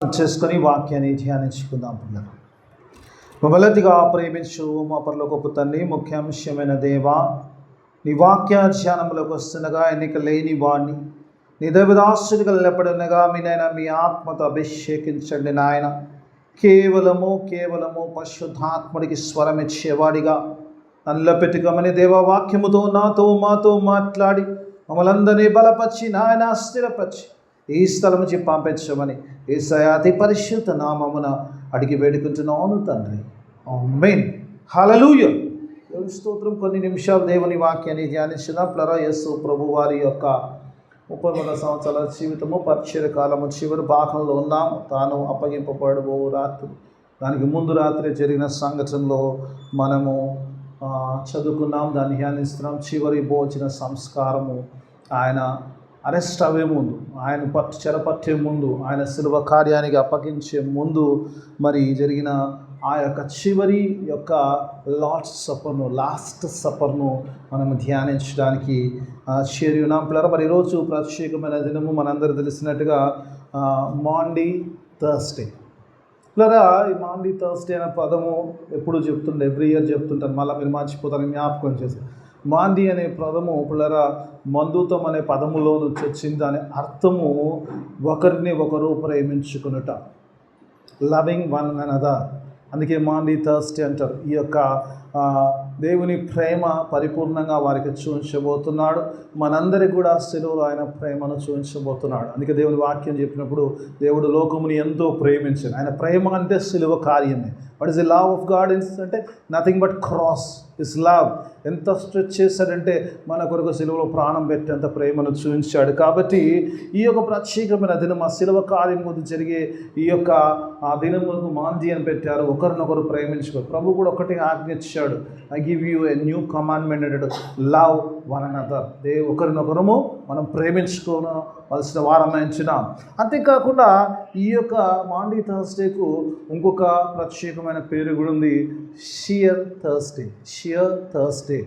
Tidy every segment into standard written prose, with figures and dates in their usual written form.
చేసుకొని వాక్యాన్ని ధ్యానించుకుందాం పిల్లలు. మొదటిగా ప్రేమించు మా పరలోకపు తండ్రి, ముఖ్యాంశమైన దేవా, నీ వాక్య ధ్యానంలోకి వస్తుండగా ఎన్నిక లేని వాడిని నీ దైవదాసుడిగా నిలబడినగా మీనైనా మీ ఆత్మతో అభిషేకించండి నాయన. కేవలము పరిశుద్ధాత్ముడికి స్వరం ఇచ్చేవాడిగా నన్ను పెట్టుకోమని దేవవాక్యముతో నాతో మాతో మాట్లాడి మమ్మల్ని అందరినీ బలపరిచి నాయన స్థిరపరిచి ఈ స్థలం నుంచి పంపించమని యేసయ్య అతి పరిశుద్ధ నామమున అడిగి వేడుకుంటున్నాను తండ్రి. ఆమేన్. హల్లెలూయా. దేవుని స్తోత్రం. కొన్ని నిమిషాలు దేవుని వాక్యాన్ని ధ్యానించిన యేసు ప్రభు వారి యొక్క 33 సంవత్సరాల జీవితము పరిచర్య కాలము చివరి భాగంలో ఉన్నాము. తాను అప్పగింపబడబో రాత్రి, దానికి ముందు రాత్రి జరిగిన సంఘటనలో మనము చదువుకున్నాం, దాన్ని ధ్యానిస్తున్నాం. చివరి భోజన సంస్కారము ఆయన అరెస్ట్ అవ్వే ముందు, ఆయన చెరపట్టే ముందు, ఆయన శిలువ కార్యానికి అప్పగించే ముందు మరి జరిగిన ఆ యొక్క చివరి యొక్క లాస్ట్ సపర్ను మనం ధ్యానించడానికి చేరి ఉన్నాం పిల్లరా. మరి ఈరోజు ప్రత్యేకమైన దినము, మనందరూ తెలిసినట్టుగా మాండీ థర్స్డే పిల్లరా. ఈ మాండీ థర్స్డే అనే పదము ఎప్పుడు చెప్తుండే, ఎవ్రీ ఇయర్ చెప్తుంటారు, మళ్ళీ మీరు మర్చిపోతారని జ్ఞాపకం చేసి. మాంది అనే పదము పిల్లరా మందుతం అనే పదములో నుంచి వచ్చింది. దాని అర్థము ఒకరిని ఒకరు ప్రేమించుకునుట, లవింగ్ వన్ అనదర్. అందుకే మాండీ థర్స్డే అంటారు. ఈ యొక్క దేవుని ప్రేమ పరిపూర్ణంగా వారికి చూపించబోతున్నాడు. మనందరికి కూడా శిలువలో ఆయన ప్రేమను చూపించబోతున్నాడు. అందుకే దేవుని వాక్యం చెప్పినప్పుడు దేవుడు లోకముని ఎంతో ప్రేమించాడు. ఆయన ప్రేమ అంటే శిలువ కార్యమే. What is the love of God అంటే nothing but cross is love. ఎంత స్ట్రెచ్ చేశాడంటే మన కొరకు శిలువలో ప్రాణం పెట్టేంత ప్రేమను చూపించాడు. కాబట్టి ఈ యొక్క ప్రత్యేకమైన దినం, ఆ శిలువ కార్యం గురించి జరిగే ఈ యొక్క ఆ దినములకు మాంది అని పెట్టారు. ఒకరినొకరు ప్రేమించుకో. ప్రభు కూడా ఒకటి ఆజ్ఞ ఇచ్చాడు, I give you a new commandment అంటాడు, లవ్ వన్ అనదర్. ఒకరినొకరము మనం ప్రేమించుకోవలసిన వారమైంచినాం. అంతేకాకుండా ఈ యొక్క మాండీ థర్స్డేకు ఇంకొక ప్రత్యేకమైన పేరు కూడా ఉంది, షియర్ థర్స్డే. Shear Thursday.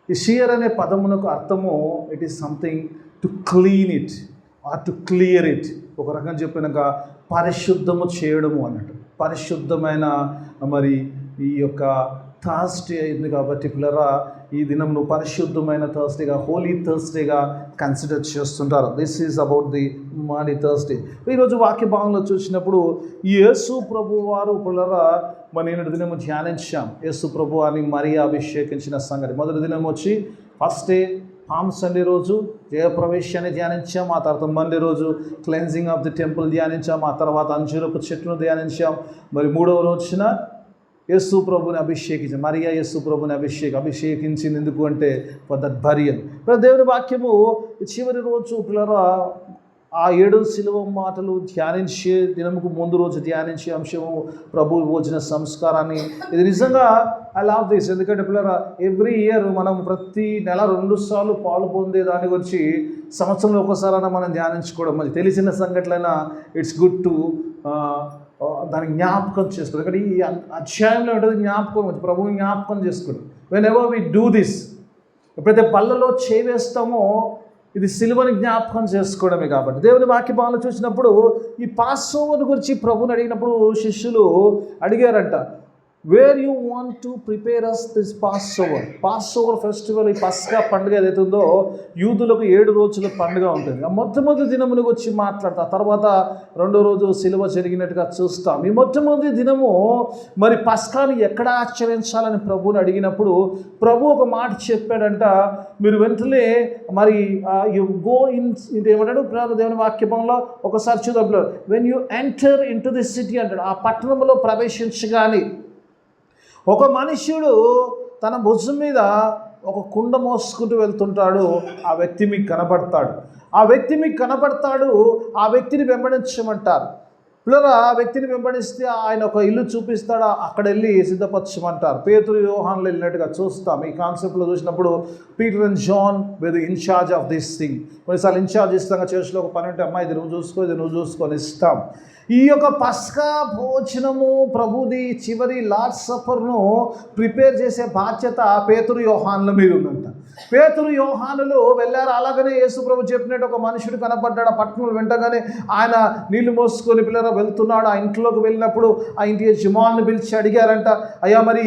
ఈ షియర్ అనే పదమునకు అర్థము it is something to clean it or to clear it. ఒక రకం చెప్పినాక పరిశుద్ధము చేయడము అన్నట్టు. పరిశుద్ధమైన మరి ఈ యొక్క థర్స్డే అయింది కాబట్టి పిల్లరా, ఈ దినం నువ్వు పరిశుద్ధమైన థర్స్డేగా, హోలీ థర్స్డేగా కన్సిడర్ చేస్తుంటారు. This is about the Maundy Thursday. ఈరోజు వాక్య భాగంలో చూసినప్పుడు యేసు ప్రభు వారు పిల్లరా మన నిన్నటి దినము ధ్యానించాం. యేసు ప్రభు అని మరియా అభిషేకించిన సంగతి. మొదటి దినం వచ్చి ఫస్ట్ డే పామ్ సండే రోజు జయప్రవేశాన్ని ధ్యానించాం. ఆ తర్వాత మండే రోజు క్లెన్జింగ్ ఆఫ్ ది టెంపుల్ ధ్యానించాం. ఆ తర్వాత అంజూరపు చెట్టును ధ్యానించాం. మరి మూడవ రోజున యేసు ప్రభుని అభిషేకించాం. మరియా యేసు ప్రభుని అభిషేకించింది ఎందుకు అంటే ఫర్ దట్ బరియల్. దేవుని వాక్యము చివరి రోజు పిల్లరా ఆ 7 శిలువ మాటలు ధ్యానించే దినముకు ముందు రోజు ధ్యానించే అంశము ప్రభు భోజన సంస్కారాన్ని. ఇది నిజంగా ఐ లవ్ దిస్. ఎందుకంటే పిల్లరా ఎవ్రీ ఇయర్ మనం ప్రతి నెల 2 సార్లు పాలు పొందే దాని గురించి సంవత్సరంలో ఒకసారైనా మనం ధ్యానించుకోవడం మంచి. తెలిసిన సంఘటనైనా ఇట్స్ గుడ్ టు దాన్ని జ్ఞాపకం చేసుకోవడం. ఇక్కడ ఈ అధ్యాయంలో ఉంటుంది జ్ఞాపకం, ప్రభువుని జ్ఞాపకం చేసుకోవడం. Whenever we do this, ఎప్పుడైతే పళ్ళలో చేవేస్తామో ఇది సిలువని జ్ఞాపకం చేసుకోవడమే. కాబట్టి దేవుని వాక్య భాగంలో చూసినప్పుడు ఈ పాస్ఓవర్ గురించి ప్రభుని అడిగినప్పుడు శిష్యులు అడిగారంట, where you want to prepare us this passover festival. ఈ పస్కా పండుగ ఏదైతే ఉందో యూదులకు 7 రోజుల పండుగ ఉంటుంది. ఆ మొట్టమొదటి దినమునికి వచ్చి మాట్లాడతా, తర్వాత 2వ రోజు సిలువ జరిగినట్టుగా చూస్తాం. ఈ మొట్టమొదటి దినము మరి పస్కాని ఎక్కడ ఆచరించాలని ప్రభుని అడిగినప్పుడు ప్రభు ఒక మాట చెప్పాడంట, మీరు వెంటనే మరి యు గో ఇన్ ఏమంటాడు దేవుని వాక్యంలో ఒకసారి చూద్దాం. When you enter in to this city అంటాడు. ఆ పట్టణంలో ప్రవేశించగానే ఒక మనుష్యుడు తన భుజం మీద ఒక కుండ మోసుకుంటూ వెళ్తుంటాడు. ఆ వ్యక్తి మీకు కనబడతాడు. ఆ వ్యక్తిని వెంబడించమంటారు. పిల్లరా ఆ వ్యక్తిని వెంబడిస్తే ఆయన ఒక ఇల్లు చూపిస్తాడు, అక్కడ వెళ్ళి సిద్ధపరచమంటారు. పేతురు యోహాన్లు వెళ్ళినట్టుగా చూస్తాం. ఈ కాన్సెప్ట్లో చూసినప్పుడు Peter and John with incharge of this thing. కొన్నిసార్లు ఇన్ఛార్జ్ ఇస్తాం, చర్చ్లో ఒక పని ఉంటే అమ్మాయి ఇది నువ్వు చూసుకొని ఇస్తాం. ఈ యొక్క పస్కా భోజనము ప్రభుది చివరి లార్డ్ సఫర్ను ప్రిపేర్ చేసే బాధ్యత పేతురు యోహాన్ల మీద ఉందంట. పేతురు యోహానులు వెళ్ళారు. అలాగనే యేసు ప్రభు చెప్పినట్టు ఒక మనుషుడు కనపడ్డాడు. ఆ పట్టణంలో వెంటగానే ఆయన నీళ్లు మోసుకొని పిల్లలు వెళ్తున్నాడు. ఆ ఇంట్లోకి వెళ్ళినప్పుడు ఆ ఇంటి యజమానిని పిలిచి అడిగారంట, అయ్యా మరి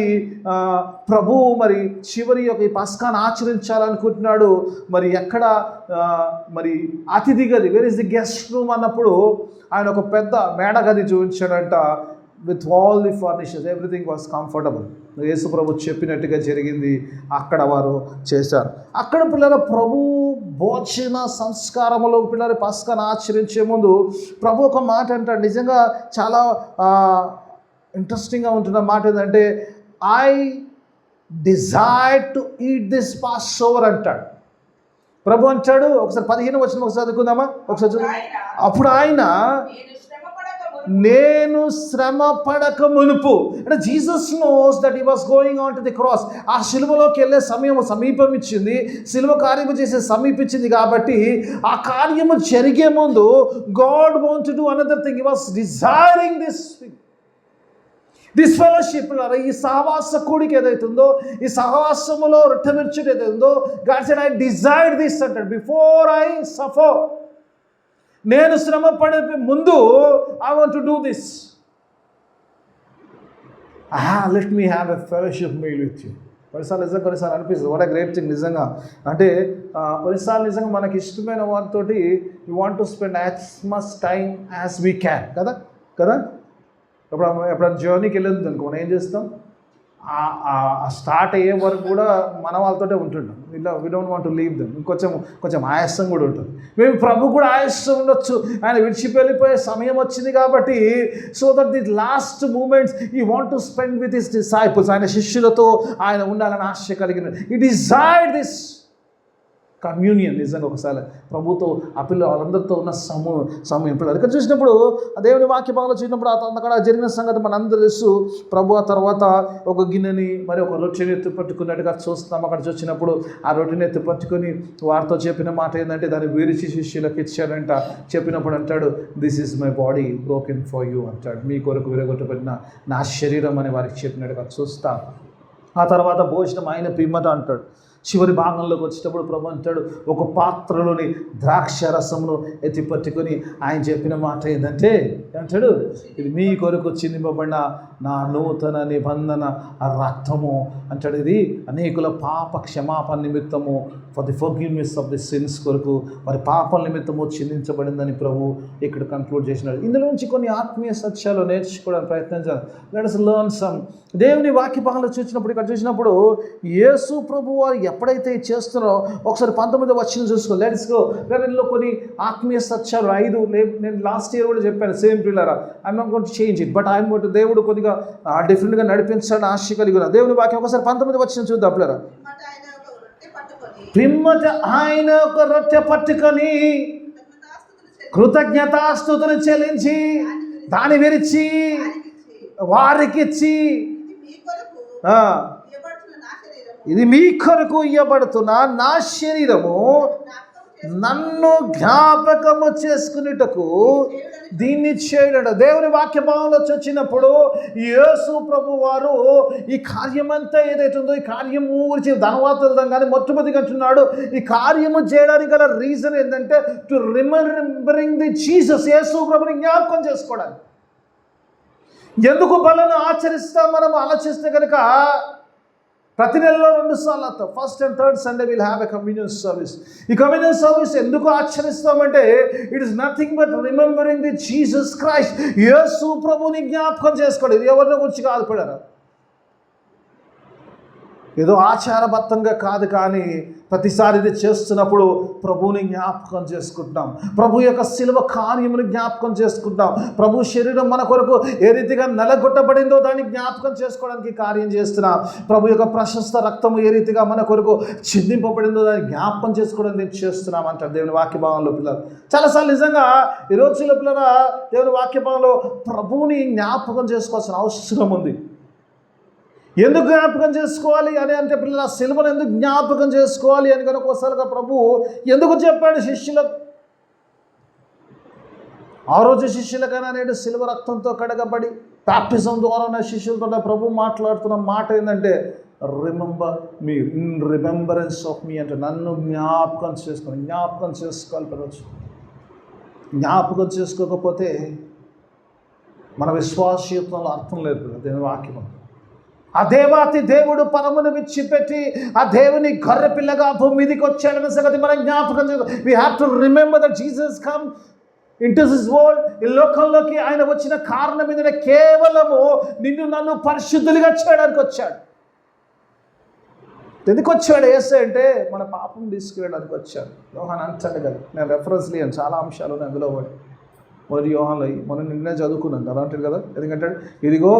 ప్రభువు మరి చివరి యొక్క ఈ పస్కాను ఆచరించాలనుకుంటున్నాడు, మరి ఎక్కడ మరి అతిథి గది, where is the guest room అన్నప్పుడు ఆయన ఒక పెద్ద మేడ గది చూపించాడంట. With all the furnitures, everything was comfortable. యేసు ప్రభు చెప్పినట్టుగా జరిగింది. అక్కడ వారు చేశారు. అక్కడ పిల్లల ప్రభు భోజన సంస్కారంలో పిల్లలు పస్కాను ఆచరించే ముందు ప్రభు ఒక మాట అంటాడు. నిజంగా చాలా ఇంట్రెస్టింగ్గా ఉంటున్న మాట ఏంటంటే, I desire to eat this pass over అంటాడు. ప్రభు అంటాడు, ఒకసారి 15 వచనం ఒకసారి చదువుకుందామా, ఒకసారి చదువు. అప్పుడు ఆయన నేను శ్రమ పడక మునుపు, అంటే Jesus knows that he was going on to the cross. ఆ సిలువలోకి వెళ్ళే సమయం సమీపమిచ్చింది, సిలువ కార్యము చేసే సమీపించింది. కాబట్టి ఆ కార్యము జరిగే ముందు God want to do another thing. He was desiring this fellowship. ఈ సహవాస కూడికి ఏదైతుందో, ఈ సహవాసములో రొట్టెమిర్చుడు ఏదైతుందో, God said I desired this అంటాడు. బిఫోర్ ఐ సఫర్, నేను శ్రమ పడే ముందు I want to do this. Let me have a fellowship meal with you. కొన్నిసార్లు నిజంగా కొన్నిసార్లు అనిపిస్తుంది, వాట్ ఎ గ్రేట్ థింగ్ నిజంగా. అంటే కొన్నిసార్లు నిజంగా మనకి ఇష్టమైన వారితోటి you want to spend as much time as we can, కదా కదా. ఎప్పుడైనా జర్నీకి వెళ్ళదు అనుకో, మనం ఏం చేస్తాం, స్టార్ట్ అయ్యే వరకు కూడా మన వాళ్ళతోటే ఉంటుంటాం. ఇలా we don't want to leave them. కొంచెం ఆయాసం కూడా ఉంటుంది. మేము ప్రభు కూడా ఆయాసం ఉండొచ్చు, ఆయన విడిచిపెళ్ళిపోయే వెళ్ళిపోయే సమయం వచ్చింది కాబట్టి, so that the last moments he want to spend with his disciples. ఆయన శిష్యులతో ఆయన ఉండాలని ఆశ కలిగిన ఈ డిజైర్డ్ దిస్ కమ్యూనియన్. నిజంగా ఒకసారి ప్రభుతో ఆ వాళ్ళందరితో ఉన్న సమయం పిల్లలు ఇక్కడ చూసినప్పుడు, దేవుని వాక్య భాగంలో చూసినప్పుడు అక్కడ జరిగిన సంగతి మనందరూ తెలుసు. ప్రభు ఆ తర్వాత ఒక గిన్నెని మరి ఒక రొట్టెని ఎత్తి పట్టుకున్నట్టుగా చూస్తాం. అక్కడ చూసినప్పుడు ఆ రొట్టెని ఎత్తి పట్టుకొని వారితో చెప్పిన మాట ఏంటంటే, దాన్ని విరిచి శిష్యులకు ఇచ్చాడంట. చెప్పినప్పుడు అంటాడు, this is my body broken for you అంటాడు. మీ కొరకు విరగొట్టబడిన నా శరీరం అని వారికి చెప్పినట్టుగా చూస్తాం. ఆ తర్వాత భోజనం ఆయన పిమ్మట అంటాడు. చివరి భాగంలోకి వచ్చేటప్పుడు ప్రభు అంటాడు, ఒక పాత్రలోని ద్రాక్ష రసమును ఎత్తి పట్టుకొని ఆయన చెప్పిన మాట ఏంటంటే, అంటాడు, ఇది మీ కొరకు చిందింపబడిన నా నూతన నిబంధన రక్తము అంటాడు. ఇది అనేకుల పాప క్షమాపణ నిమిత్తము, for the forgiveness of the since కొరకు, వారి పాపల నిమిత్తము చిందించబడిందని ప్రభు ఇక్కడ కంక్లూడ్ చేసినాడు. ఇందులో నుంచి కొన్ని ఆత్మీయ సత్యాలు నేర్చుకోవడానికి ప్రయత్నించాలి. Let us learn some. దేవుని వాక్య భాగంలో చూసినప్పుడు, ఇక్కడ చూసినప్పుడు యేసు ప్రభు వారు ఎప్పుడైతే చేస్తున్నారో, ఒకసారి 19వ వచనం చూసుకో. Let's go. ఇందులో కొన్ని ఆత్మీయ సత్యాలు 5 నేను లాస్ట్ ఇయర్ కూడా చెప్పాను, సేమ్ పిల్లరా. I'm not going to change it, but I'm going to, దేవుడు కొద్దిగా డిఫరెంట్గా నడిపించాలని ఆశ కలిగి ఉన్నా. దేవుని వాక్యం ఒకసారి 19వ వచనం చూద్దాం పిల్లరా. పిమ్మట ఆయన ఒక రొట్టె పట్టుకొని కృతజ్ఞతాస్తుతులు చెల్లించి దాన్ని విరిచి వారికిచ్చి, ఇది మీ కొరకు ఇయ్యబడుతున్న నా శరీరము, నన్ను జ్ఞాపకము చేసుకునేటకు దీన్ని చేయడం. దేవుని వాక్య భావంలో వచ్చినప్పుడు యేసు ప్రభు వారు ఈ కార్యమంతా ఏదైతే ఉందో, ఈ కార్యము గురించి ధనవాదాం కానీ మొట్టమొదటిగా అంటున్నాడు, ఈ కార్యము చేయడానికి గల రీజన్ ఏంటంటే, టు రిమెంబరింగ్ ది జీసస్, యేసు ప్రభుని జ్ఞాపకం చేసుకోవడానికి. ఎందుకు బలను ఆచరిస్తాం మనం ఆలోచిస్తే కనుక, ప్రతి నెలలో 2 సార్లు, first and third Sunday will have a communion service. ఈ కమ్యూనియన్ సర్వీస్ ఎందుకు ఆచరిస్తామంటే, it is nothing but remembering the Jesus Christ. యేసు ప్రభుని జ్ఞాపకం చేసుకోండి. ఇది ఎవరిని గురించి కాదు పిల్లరా, ఏదో ఆచారబద్ధంగా కాదు, కానీ ప్రతిసారి ఇది చేస్తున్నప్పుడు ప్రభువుని జ్ఞాపకం చేసుకుంటాం. ప్రభు యొక్క శిలువ కార్యముని జ్ఞాపకం చేసుకుంటాం. ప్రభు శరీరం మన కొరకు ఏ రీతిగా నలగొట్టబడిందో దాన్ని జ్ఞాపకం చేసుకోవడానికి కార్యం చేస్తున్నాం. ప్రభు యొక్క ప్రశస్త రక్తము ఏ రీతిగా మన కొరకు చిందింపబడిందో దాన్ని జ్ఞాపకం చేసుకోవడానికి చేస్తున్నాం అంటారు దేవుని వాక్యభావంలో పిల్లలు. చాలాసార్లు నిజంగా ఈ రోజుల్లో పిల్లల దేవుని వాక్యభావంలో ప్రభువుని జ్ఞాపకం చేసుకోవాల్సిన అవసరం ఉంది. ఎందుకు జ్ఞాపకం చేసుకోవాలి అని అంటే, పిల్లల సిలువను ఎందుకు జ్ఞాపకం చేసుకోవాలి అని కనుక ఒకసారిగా ప్రభు ఎందుకు చెప్పాడు శిష్యులకు? ఆ రోజు శిష్యులకైనా నేడు సిలువ రక్తంతో కడగబడి బ్యాప్టిజం ద్వారా ఉన్న శిష్యులతో ప్రభు మాట్లాడుతున్న మాట ఏంటంటే, remember me, in remembrance of me అంటే నన్ను జ్ఞాపకం చేసుకోవాలి ప్రజలు. జ్ఞాపకం చేసుకోకపోతే మన విశ్వాసీయత్వంలో అర్థం లేదు. దేవుని వాక్యం, ఆ దేవాతి దేవుడు పరమును విడిచిపెట్టి ఆ దేవుని గొర్రె పిల్లగా భూమి మీదకి వచ్చాడన్న సంగతి మనం జ్ఞాపకం చేసుకోవాలి. We have to remember that Jesus come into this world. ఈ లోకంలోకి ఆయన వచ్చిన కారణం ఏంటంటే కేవలము నిన్ను నన్ను పరిశుద్ధులుగా చేయడానికి వచ్చాడు. ఎందుకు వచ్చాడు యేసు అంటే మన పాపం తీసుకువెళ్ళడానికి వచ్చాడు. యోహాన్ అంటాడు కదా, నేను రెఫరెన్స్ లేను, చాలా అంశాలు ఉన్నాయి అందులో. మొదటి యోహాన్లో మనం నిన్నే చదువుకున్నాం కదా అంటాడు కదా. ఎందుకంటే ఇదిగో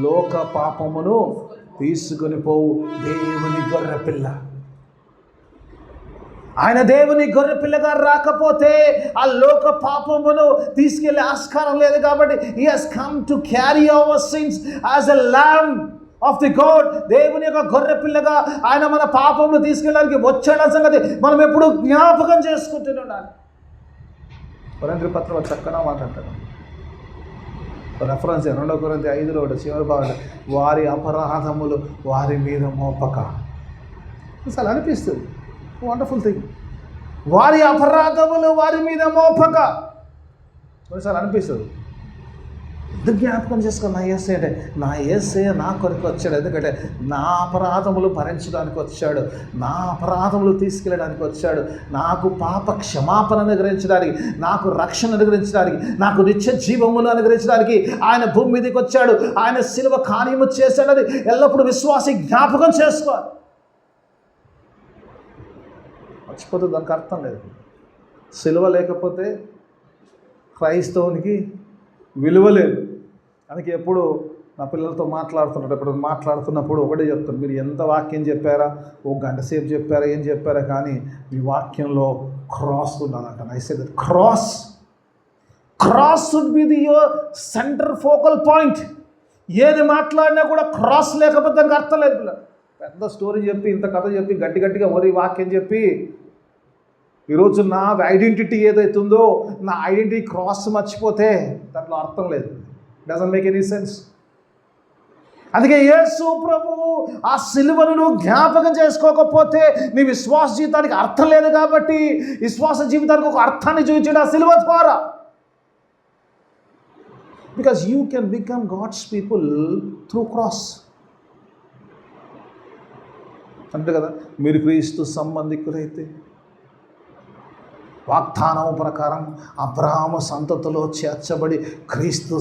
లోక పాపమును తీసుకొని పోవు దేవుని గొర్రె పిల్ల. ఆయన దేవుని గొర్రె పిల్లగా రాకపోతే ఆ లోక పాపమును తీసుకెళ్లే ఆస్కారం లేదు. కాబట్టి he has come to carry our sins as a lamb of the God. దేవుని యొక్క గొర్రె పిల్లగా ఆయన మన పాపమును తీసుకెళ్ళడానికి వచ్చాడు సంగతి మనం ఎప్పుడు జ్ఞాపకం చేసుకుంటూనే ఉండాలి. కొరింథీ పత్రిక చక్కగా మాట్లాడతాడు. రెఫరెన్స్ 2 కొరింథీ 5 చివరి భాగం, వారి అపరాధములు వారి మీద మోపక. అసలు అనిపిస్తుంది వండర్ఫుల్ థింగ్. వారి అపరాధములు వారి మీద మోపక. కొన్నిసార్లు అనిపిస్తుంది, ఎందుకు జ్ఞాపకం చేసుకోవాలి నా యేసయ్య అంటే, నా యేసయ్య నా కొరకు వచ్చాడు. ఎందుకంటే నా అపరాధములు భరించడానికి వచ్చాడు, నా అపరాధములు తీసుకెళ్ళడానికి వచ్చాడు, నాకు పాప క్షమాపణ అనుగ్రహించడానికి, నాకు రక్షణ అనుగ్రహించడానికి, నాకు నిత్య జీవమును అనుగ్రహించడానికి ఆయన భూమి మీదకి వచ్చాడు. ఆయన శిలువ కార్యము చేశాడని ఎల్లప్పుడూ విశ్వాసి జ్ఞాపకం చేసుకోవాలి. మర్చిపోతే దానికి అర్థం లేదు. శిలువ లేకపోతే క్రైస్తవునికి విలువ లేదు. అందుకే ఎప్పుడు నా పిల్లలతో మాట్లాడుతున్నప్పుడు ఒకటే చెప్తాను, మీరు ఎంత వాక్యం చెప్పారా, 1 గంట సేపు చెప్పారా, ఏం చెప్పారా, కానీ మీ వాక్యంలో క్రాస్ ఉండాలంటాను. I say that cross should be the your centre focal point. ఏది మాట్లాడినా కూడా క్రాస్ లేకపోతే దానికి అర్థం లేదు. పెద్ద స్టోరీ చెప్పి, ఇంత కథ చెప్పి, గట్టిగా వాక్యం చెప్పి ఈరోజు నా ఐడెంటిటీ ఏదైతే ఉందో నా ఐడెంటిటీ క్రాస్ మర్చిపోతే దాంట్లో అర్థం లేదు. Doesn't make any sense. అందుకే యేసు ప్రభువు ఆ సిలువను జ్ఞాపకం చేసుకోకపోతే నీ విశ్వాస జీవితానికి అర్థం లేదు. కాబట్టి విశ్వాస జీవితానికి ఒక అర్థాన్ని చూపించాడు ఆ సిలువ ద్వారా. Because you can become God's people through cross. అంతే కదా, మీరు క్రీస్తు సంబంధికులైతే వాగ్దానం ప్రకారం అబ్రహాము సంతతిలో చేర్చబడి క్రీస్తు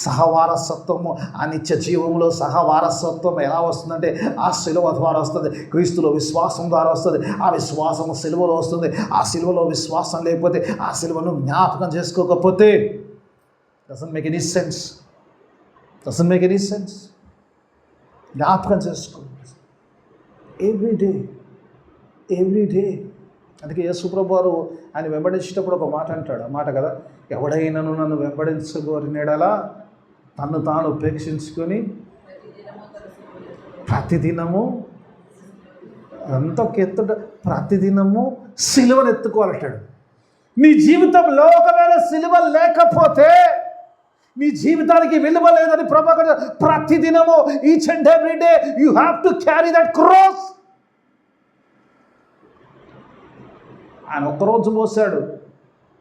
సహవారసత్వము, ఆ నిత్య జీవంలో సహవారసత్వం ఎలా వస్తుందంటే ఆ సిలువ ద్వారా వస్తుంది. క్రీస్తులో విశ్వాసం ద్వారా వస్తుంది. ఆ విశ్వాసం సిలువలో వస్తుంది. ఆ సిలువలో విశ్వాసం లేకపోతే, ఆ సిలువను జ్ఞాపకం చేసుకోకపోతే డజంట్ మేక్ ఎనీ సెన్స్. జ్ఞాపకం చేసుకో ఎవ్రీ డే. అందుకే యేసు ప్రభువు వారు ఆయన వెంబడించేటప్పుడు ఒక మాట అంటాడు. ఆ మాట కదా, ఎవడైనాను నన్ను వెంబడించగోరినెడలా తన్ను తాను ఉపేక్షించుకొని ప్రతిదినము ప్రతిదినము సిలువను ఎత్తుకోవాలంటాడు. నీ జీవితంలో ఒకవేళ సిలువ లేకపోతే నీ జీవితానికి విలువ లేదని ప్రభాకర్, ప్రతిదినము each and every day you have to carry that cross. ఆయన ఒక్కరోజు మోసాడు,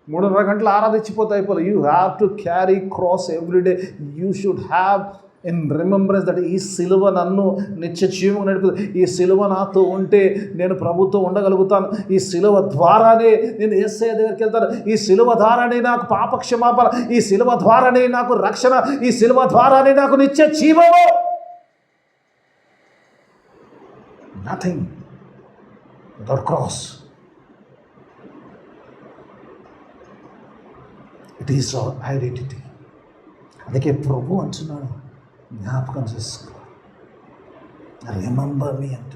3.5 గంటలు ఆరాధించిపోతే అయిపోలేదు. You have to carry cross everyday. You should have in remembrance that ఈ సిలువ నన్ను నిత్య జీవం నడుపుతుంది. ఈ సిలువ నాతో ఉంటే నేను ప్రభుతో ఉండగలుగుతాను. ఈ సిలువ ద్వారానే నేను యేసయ్య దగ్గరికి వెళ్తాను. ఈ సిలువ ద్వారానే నాకు పాప క్షమాపణ, ఈ సిలువ ద్వారానే నాకు రక్షణ, ఈ సిలువ ద్వారానే నాకు నిత్య జీవము. Nothing without cross. It is our identity. అందుకే ప్రభు అంటున్నాడు, జ్ఞాపకం చేసుకో, రిమెంబర్ మీ అంట.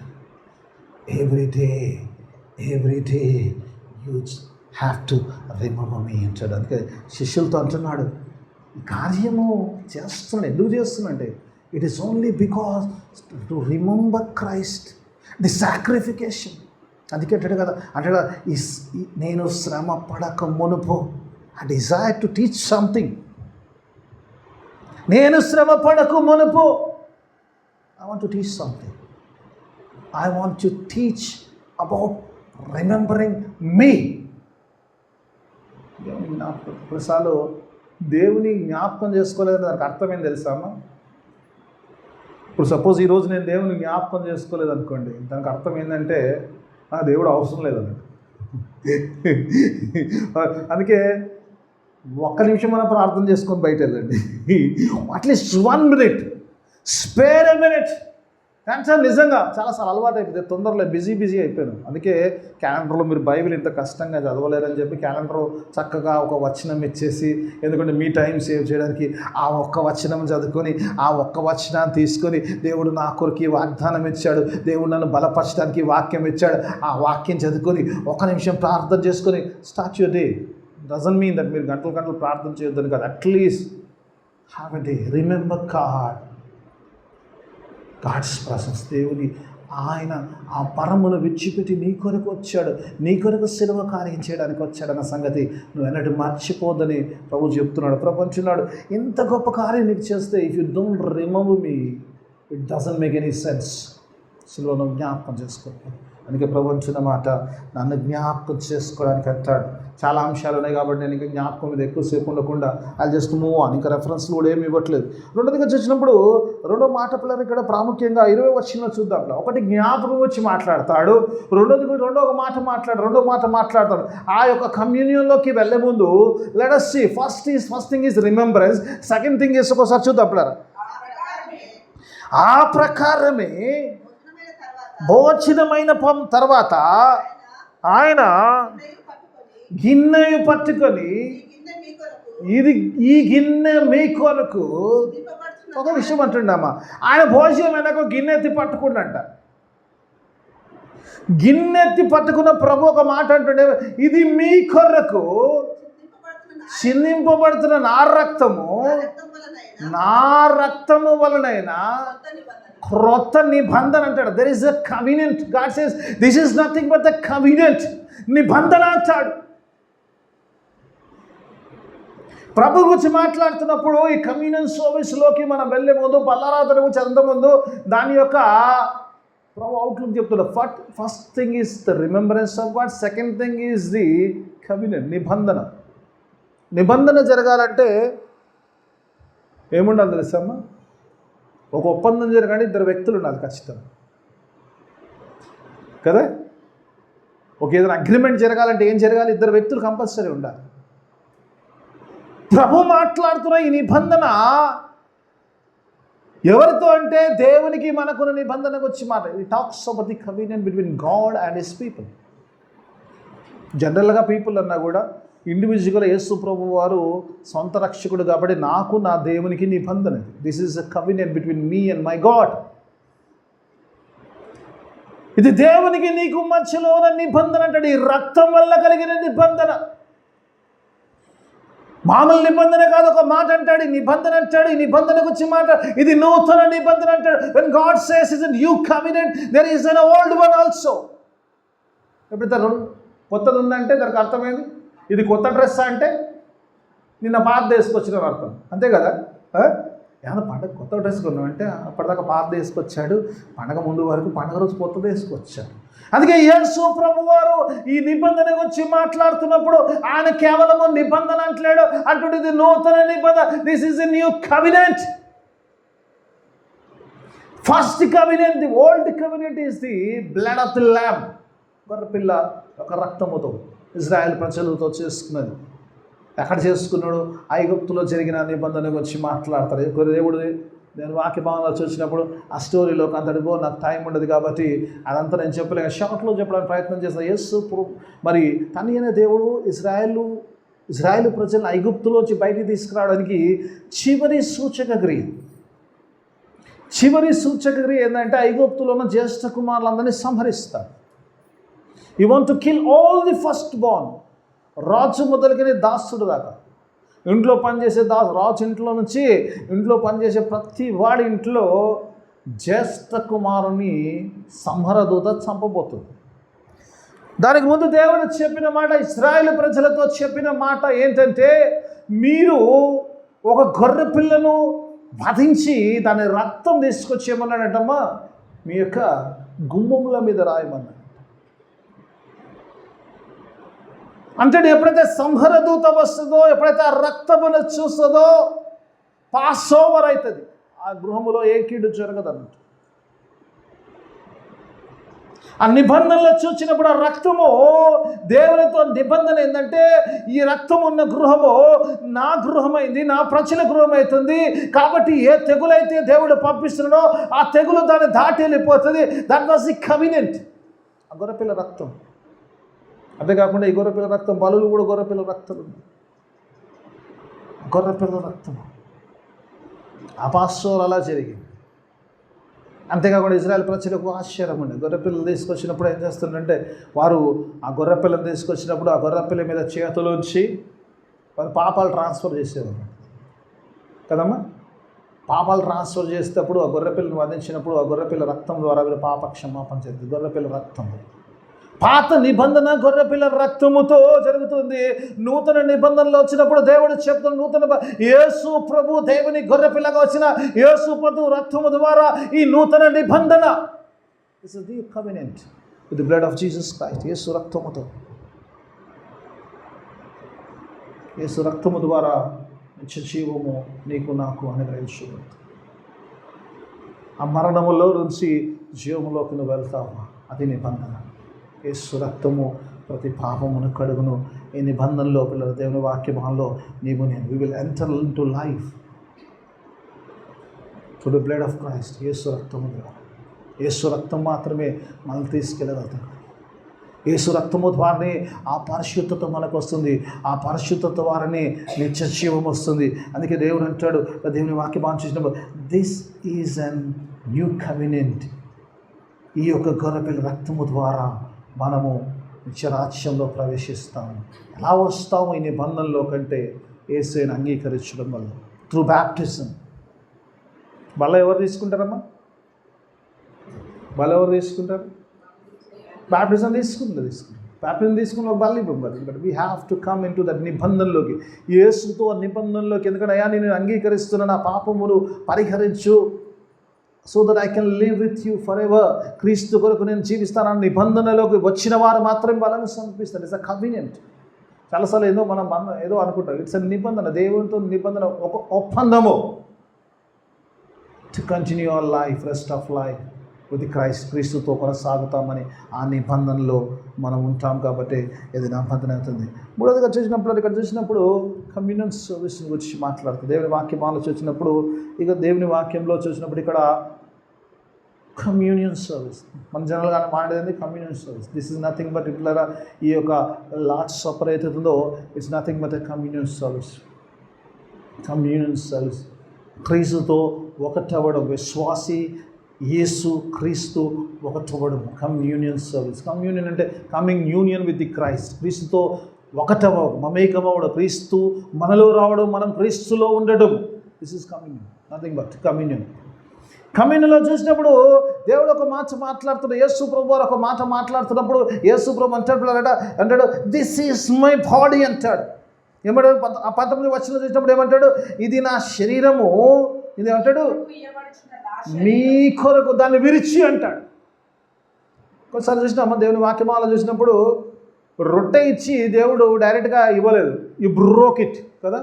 Every day you have to remember me అంటాడు. అందుకే శిష్యులతో అంటున్నాడు, ఈ కార్యము చేస్తున్నాడు. ఎందుకు చేస్తున్నాడంటే it is only because to remember Christ, the sacrification. అందుకే అంటాడు కదా, నేను శ్రమ పడక మునుపు I desire to teach something. నేను శ్రమ పడక మునుపు I want to teach something. I want to teach about remembering me. దేవుని జ్ఞాపకం. కొన్నిసార్లు దేవుని జ్ఞాపకం చేసుకోలేదు, దానికి అర్థం ఏం తెలుసా అమ్మ? ఇప్పుడు సపోజ్ ఈరోజు నేను దేవుని జ్ఞాపకం చేసుకోలేదు అనుకోండి, దానికి అర్థం ఏంటంటే నాకు దేవుడు అవసరం లేదన్నట్టు. అందుకే ఒక్క నిమిషం మనం ప్రార్థన చేసుకొని బయట వెళ్ళండి. At least 1 minute, spare a minute. కానీ సార్ నిజంగా చాలాసార్లు అలవాటు అయిపోయింది, తొందరలో బిజీ అయిపోయాను. అందుకే క్యాలెండర్లో మీరు బైబిల్ ఇంత కష్టంగా చదవలేరని చెప్పి క్యాలెండర్ చక్కగా ఒక వచనం ఇచ్చేసి, ఎందుకంటే మీ టైం సేవ్ చేయడానికి ఆ ఒక్క వచనం చదువుకొని ఆ ఒక్క వచనాన్ని తీసుకొని దేవుడు నా కొరకు ఈ వాగ్దానం ఇచ్చాడు, దేవుడు నన్ను బలపరచడానికి వాక్యం ఇచ్చాడు, ఆ వాక్యం చదువుకొని 1 నిమిషం ప్రార్థన చేసుకొని start your day. Doesn't mean that మీరు గంటలు ప్రార్థన చేయొద్దని కాదు. At least have a day, remember God's presence. దేవుని ఆయన ఆ పరమును విడిచిపెట్టి నీ కొరకు వచ్చాడు, నీ కొరకు సిలువ కార్యం చేయడానికి వచ్చాడన్న సంగతి నువ్వు ఎన్నడూ మర్చిపోద్దని ప్రభు చెప్తున్నాడు. ప్రపంచున్నాడు ఇంత గొప్ప కార్యం నీకు చేస్తే, if you don't remember me, it doesn't make any sense. సిలువను జ్ఞాపకం చేసుకో. అందుకే ప్రభు అంటున్న మాట, నన్ను జ్ఞాపకం చేసుకోవడానికి అంటాడు. చాలా అంశాలు ఉన్నాయి కాబట్టి నేను ఇంకా జ్ఞాపకం మీద ఎక్కువసేపు ఉండకుండా ఐ జస్ట్ మూవ్ ఆన్. ఇంకా రెఫరెన్స్లు కూడా ఏమి ఇవ్వట్లేదు. రెండోదిగా చూసినప్పుడు రెండో మాట పిల్లలు ఇక్కడ ప్రాముఖ్యంగా 20 వచనంలో చూద్దాం. ఒకటి జ్ఞాపకం వచ్చి మాట్లాడతాడు, రెండో మాట మాట్లాడతాడు. ఆ యొక్క కమ్యూనియన్లోకి వెళ్ళే ముందు let us see, first thing is remembrance, second thing is ఒకసారి చూద్దాం పిల్లలు. ఆ ప్రకారమే భోజనమైన తర్వాత ఆయన గిన్నె పట్టుకొని, ఈ గిన్నె మీ కొరకు. ఒక విషయం అంటుండమ్మా, ఆయన భోజనం వెనక గిన్నె ఎత్తి పట్టుకుండంట. గిన్నె ఎత్తి పట్టుకున్న ప్రభు ఒక మాట అంటుండే, ఇది మీ కొరకు చిందింపబడుతున్న నా రక్తము వలనైనా క్రొత్త నిబంధన అంటాడు. There is a కవినెంట్. God says this is nothing but the కవినెంట్, నిబంధన అంటాడు. ప్రభు గురించి మాట్లాడుతున్నప్పుడు ఈ కమ్యూనియన్ సర్వీస్లోకి మనం వెళ్ళే ముందు, పల్లారాధన గురించి అంత ముందు దాని యొక్క ప్రభు అవుట్లుక్ చెప్తున్నాడు. First thing is the remembrance of God, second thing is the కవినెంట్, నిబంధన జరగాలంటే ఏముండాలి తెలుసమ్మా? ఒక ఒప్పందం జరగాలి, 2 వ్యక్తులు ఉండాలి ఖచ్చితంగా కదా. ఏదైనా అగ్రిమెంట్ జరగాలంటే ఏం జరగాలి? 2 వ్యక్తులు కంపల్సరీ ఉండాలి. ప్రభు మాట్లాడుతున్న ఈ నిబంధన ఎవరితో అంటే దేవునికి మనకున్న నిబంధనకు వచ్చి మాట. It talks about the communion between God and his people. జనరల్గా పీపుల్ అన్నా కూడా ఇండివిజువల్గా యేసు ప్రభు వారు సొంత రక్షకుడు కాబట్టి నాకు నా దేవునికి నిబంధన. This is a కవినెంట్ between me and my God. ఇది దేవునికి నీకు మధ్యలో ఉన్న నిబంధన అంటాడు. ఈ రక్తం వల్ల కలిగిన నిబంధన, మామూలు నిబంధన కాదు. ఒక మాట అంటాడు, ఈ నిబంధన అంటాడు. ఈ నిబంధనకు వచ్చి మాట, ఇది నూతన నిబంధన అంటాడు. When God says it's a new covenant, there is an old one also. ఎప్పుడైతే కొత్తది ఉందంటే దానికి అర్థమైంది, ఇది కొత్త డ్రెస్ అంటే నిన్న పాత వేసుకొచ్చిన అర్థం, అంతే కదా. ఏమన్నా పండగ కొత్త డ్రెస్ కొన్నామంటే అప్పటిదాకా పాత వేసుకొచ్చాడు, పండగ ముందు వరకు పండగ రోజు కొత్తది వేసుకొచ్చాడు. అందుకే యేసు ప్రభు వారు ఈ నిబంధన గురించి మాట్లాడుతున్నప్పుడు ఆయన కేవలము నిబంధన అంటలేడు, అటువంటిది నూతన నిబంధన. This is a new కవినెంట్. First కవినెంట్, the old కవినెంట్ is the blood of the lamb. గొర్రెపిల్ల ఒక రక్తముతో ఇజ్రాయెల్ ప్రజలతో చేసుకున్నది. ఎక్కడ చేసుకున్నాడు? ఐగుప్తులో జరిగిన నిబంధన గురించి మాట్లాడతారు. దేవుడు నేను వాక్య భావనలో చూసినప్పుడు ఆ స్టోరీలోకి అంతటిగో నాకు టైం ఉండదు కాబట్టి అదంతా నేను చెప్పలేక షార్ట్లో చెప్పడానికి ప్రయత్నం చేస్తాను. యేసు మరి తనైన దేవుడు ఇజ్రాయెల్ ప్రజలను ఐగుప్తులోంచి బయటికి తీసుకురావడానికి చివరి సూచకక్రియ ఏంటంటే ఐగుప్తులో ఉన్న జ్యేష్ఠ కుమారులందరినీ సంహరిస్తాడు. You want to kill all the first born, రాజు మొదలుకొని దాసుడు దాకా. ఇంట్లో పనిచేసే రాజు ఇంట్లో నుంచి ఇంట్లో పనిచేసే ప్రతి వాడి ఇంట్లో జ్యేష్ఠ కుమారుని సంహరదూత చంపబోతుంది. దానికి ముందు దేవుడు చెప్పిన మాట, ఇశ్రాయేలు ప్రజలతో చెప్పిన మాట ఏంటంటే, మీరు ఒక గొర్రె పిల్లను వధించి దాని రక్తం తీసుకొచ్చేయమన్నాడటమ్మా, మీ యొక్క గుమ్మముల మీద రాయమన్నాడు. అంటే ఎప్పుడైతే సంహర దూత వస్తుందో, ఎప్పుడైతే ఆ రక్తమును చూస్తుందో పాస్ ఓవర్ అవుతుంది. ఆ గృహములో ఏ కీడు జరగదు అన్నట్టు. ఆ నిబంధనలు చూసినప్పుడు ఆ రక్తము దేవునితో నిబంధన ఏంటంటే, ఈ రక్తం ఉన్న గృహము నా గృహమైంది, నా ప్రజల గృహం అవుతుంది. కాబట్టి ఏ తెగులైతే దేవుడు పంపిస్తున్నాడో ఆ తెగులు దాన్ని దాటి వెళ్ళిపోతుంది. That was the కవినెంట్. ఆ గొర్రెపిల్ల రక్తం. అంతేకాకుండా ఈ గొర్రెపిల్ల రక్తం, బలులు కూడా గొర్రెపిల్ల రక్తం ఉంది. గొర్రెపిల్ల రక్తం ఆ పాస్టోర్ అలా జరిగింది. అంతేకాకుండా ఇజ్రాయెల్ ప్రజలకు ఆశ్చర్యం ఉండే. గొర్రెపిల్లలు తీసుకొచ్చినప్పుడు ఏం చేస్తుందంటే, వారు ఆ గొర్రెపిల్లని తీసుకొచ్చినప్పుడు ఆ గొర్రెపిల్ల మీద చేతులోంచి వారు పాపాలు ట్రాన్స్ఫర్ చేసేవారు కదమ్మా. పాపాలు ట్రాన్స్ఫర్ చేసేటప్పుడు ఆ గొర్రెపిల్లని వధించినప్పుడు ఆ గొర్రెపిల్ల రక్తం ద్వారా వీళ్ళు పాప క్షమాపణ చేస్తుంది. గొర్రెపిల్ల రక్తం. పాత నిబంధన గొర్రెపిల్ల రక్తముతో జరుగుతుంది. నూతన నిబంధనలు వచ్చినప్పుడు దేవుడు చెప్తున్న నూతన యేసు ప్రభు దేవుని గొర్రెపిల్లగా వచ్చిన యేసు ప్రభు రక్తము ద్వారా ఈ నూతన నిబంధన. This is the covenant with the blood of Jesus Christ. యేసు రక్తముతో, యేసు రక్తము ద్వారా నిత్య జీవము నీకు నాకు అనుగ్రహించు. ఆ మరణములో నుంచి జీవములోకి నువ్వు వెళ్తావు. అది నిబంధన. యేసు రక్తము ప్రతి పాపమును కడుగును. ఈ నిబంధనలో పిల్లల దేవుని వాక్యమాల్లో నీవు నేను we will enter in to life to the blood of Christ. యేసు రక్తము ద్వారా, యేసు రక్తం మాత్రమే మనల్ని తీసుకెళ్ళగలుగుతాం. యేసు రక్తము ద్వారానే ఆ పరిశుద్ధత మనకు వస్తుంది. ఆ పరిశుద్ధత ద్వారానే నిత్య జీవం వస్తుంది. అందుకే దేవుడు అంటాడు, దేవుని వాక్యం చూసినప్పుడు, this is an new covenant. ఈ యొక్క గొర్రెపిల్ల రక్తము ద్వారా మనము నిత్యరాజ్యంలో ప్రవేశిస్తాము. ఎలా వస్తాము ఈ నిబంధనలో కంటే, యేసుని అంగీకరించడం వల్ల, త్రూ బ్యాప్టిజం. బల్ల ఎవరు తీసుకుంటారమ్మా? బల్ల ఎవరు తీసుకుంటారు? బ్యాప్టిజం తీసుకుంటారు. బ్యాప్టిజం తీసుకున్న ఒక బల్ల ఇవ్వండి. But we have to come in to that నిబంధనలోకి, యేసుతో ఆ నిబంధనలోకి. ఎందుకంటే అయ్యా నేను అంగీకరిస్తున్న నా పాపములు పరిహరించు, so that I can live with you for ever. క్రీస్తు కొరకు నేను జీవిస్తాను. నిబంధనలోకి వచ్చిన వారు మాత్రమే వాళ్ళని సమర్పిస్తారు. It's a convenient. చాలాసార్లు మనం ఏదో అనుకుంటాం. ఇట్స్ అ నిబంధన, దేవునితో నిబంధన, ఒక ఒప్పందము. To continue our life, rest of life with Christ. క్రీస్తుతో కొనసాగుతామని ఆ నిబంధనలో మనం ఉంటాం కాబట్టి ఇది నిబంధన అవుతుంది. మూడవదిగా చూసినప్పుడు కమ్యూనియన్ సర్వీస్ గురించి మాట్లాడుతుంది. దేవుని వాక్యంలో చూసినప్పుడు, ఇక దేవుని వాక్యంలో చూసినప్పుడు ఇక్కడ కమ్యూనియన్ సర్వీస్ మన జనరల్గా మాట్లాడేది communion service. This is nothing but ఇట్లా ఈ యొక్క లార్డ్స్ సపర్ అవుతుందో it's nothing but a communion service. Communion service క్రీస్తుతో ఒకటవ్వడం. విశ్వాసి యేసు క్రీస్తు ఒకటవ్వడం కమ్యూనియన్ సర్వీస్. కమ్యూనియన్ అంటే coming union with the Christ. క్రీస్తుతో ఒకటవ్వడం, మమేకమవడం, క్రీస్తు మనలో రావడం, మనం క్రీస్తులో ఉండడం. This is communion, nothing but communion. కమ్యూనియన్లో చూసినప్పుడు దేవుడు ఒక మాట మాట్లాడుతున్నాడు. యేసు ప్రభు వారు ఒక మాట మాట్లాడుతున్నప్పుడు యేసు ప్రభు అంటాడు దిస్ ఈజ్ మై బాడీ అంటాడు. ఏమంటాడు? 19 వచనం చూసినప్పుడు ఏమంటాడు? ఇది నా శరీరము, ఇది ఏమంటాడు? మీ కొరకు దాన్ని విరిచి అంటాడు. కొన్నిసార్లు చూసినామా దేవుని వాక్యమాల చూసినప్పుడు రొట్టె ఇచ్చి దేవుడు డైరెక్ట్గా ఇవ్వలేదు. ఈ బ్రోక్ ఇట్ కదా,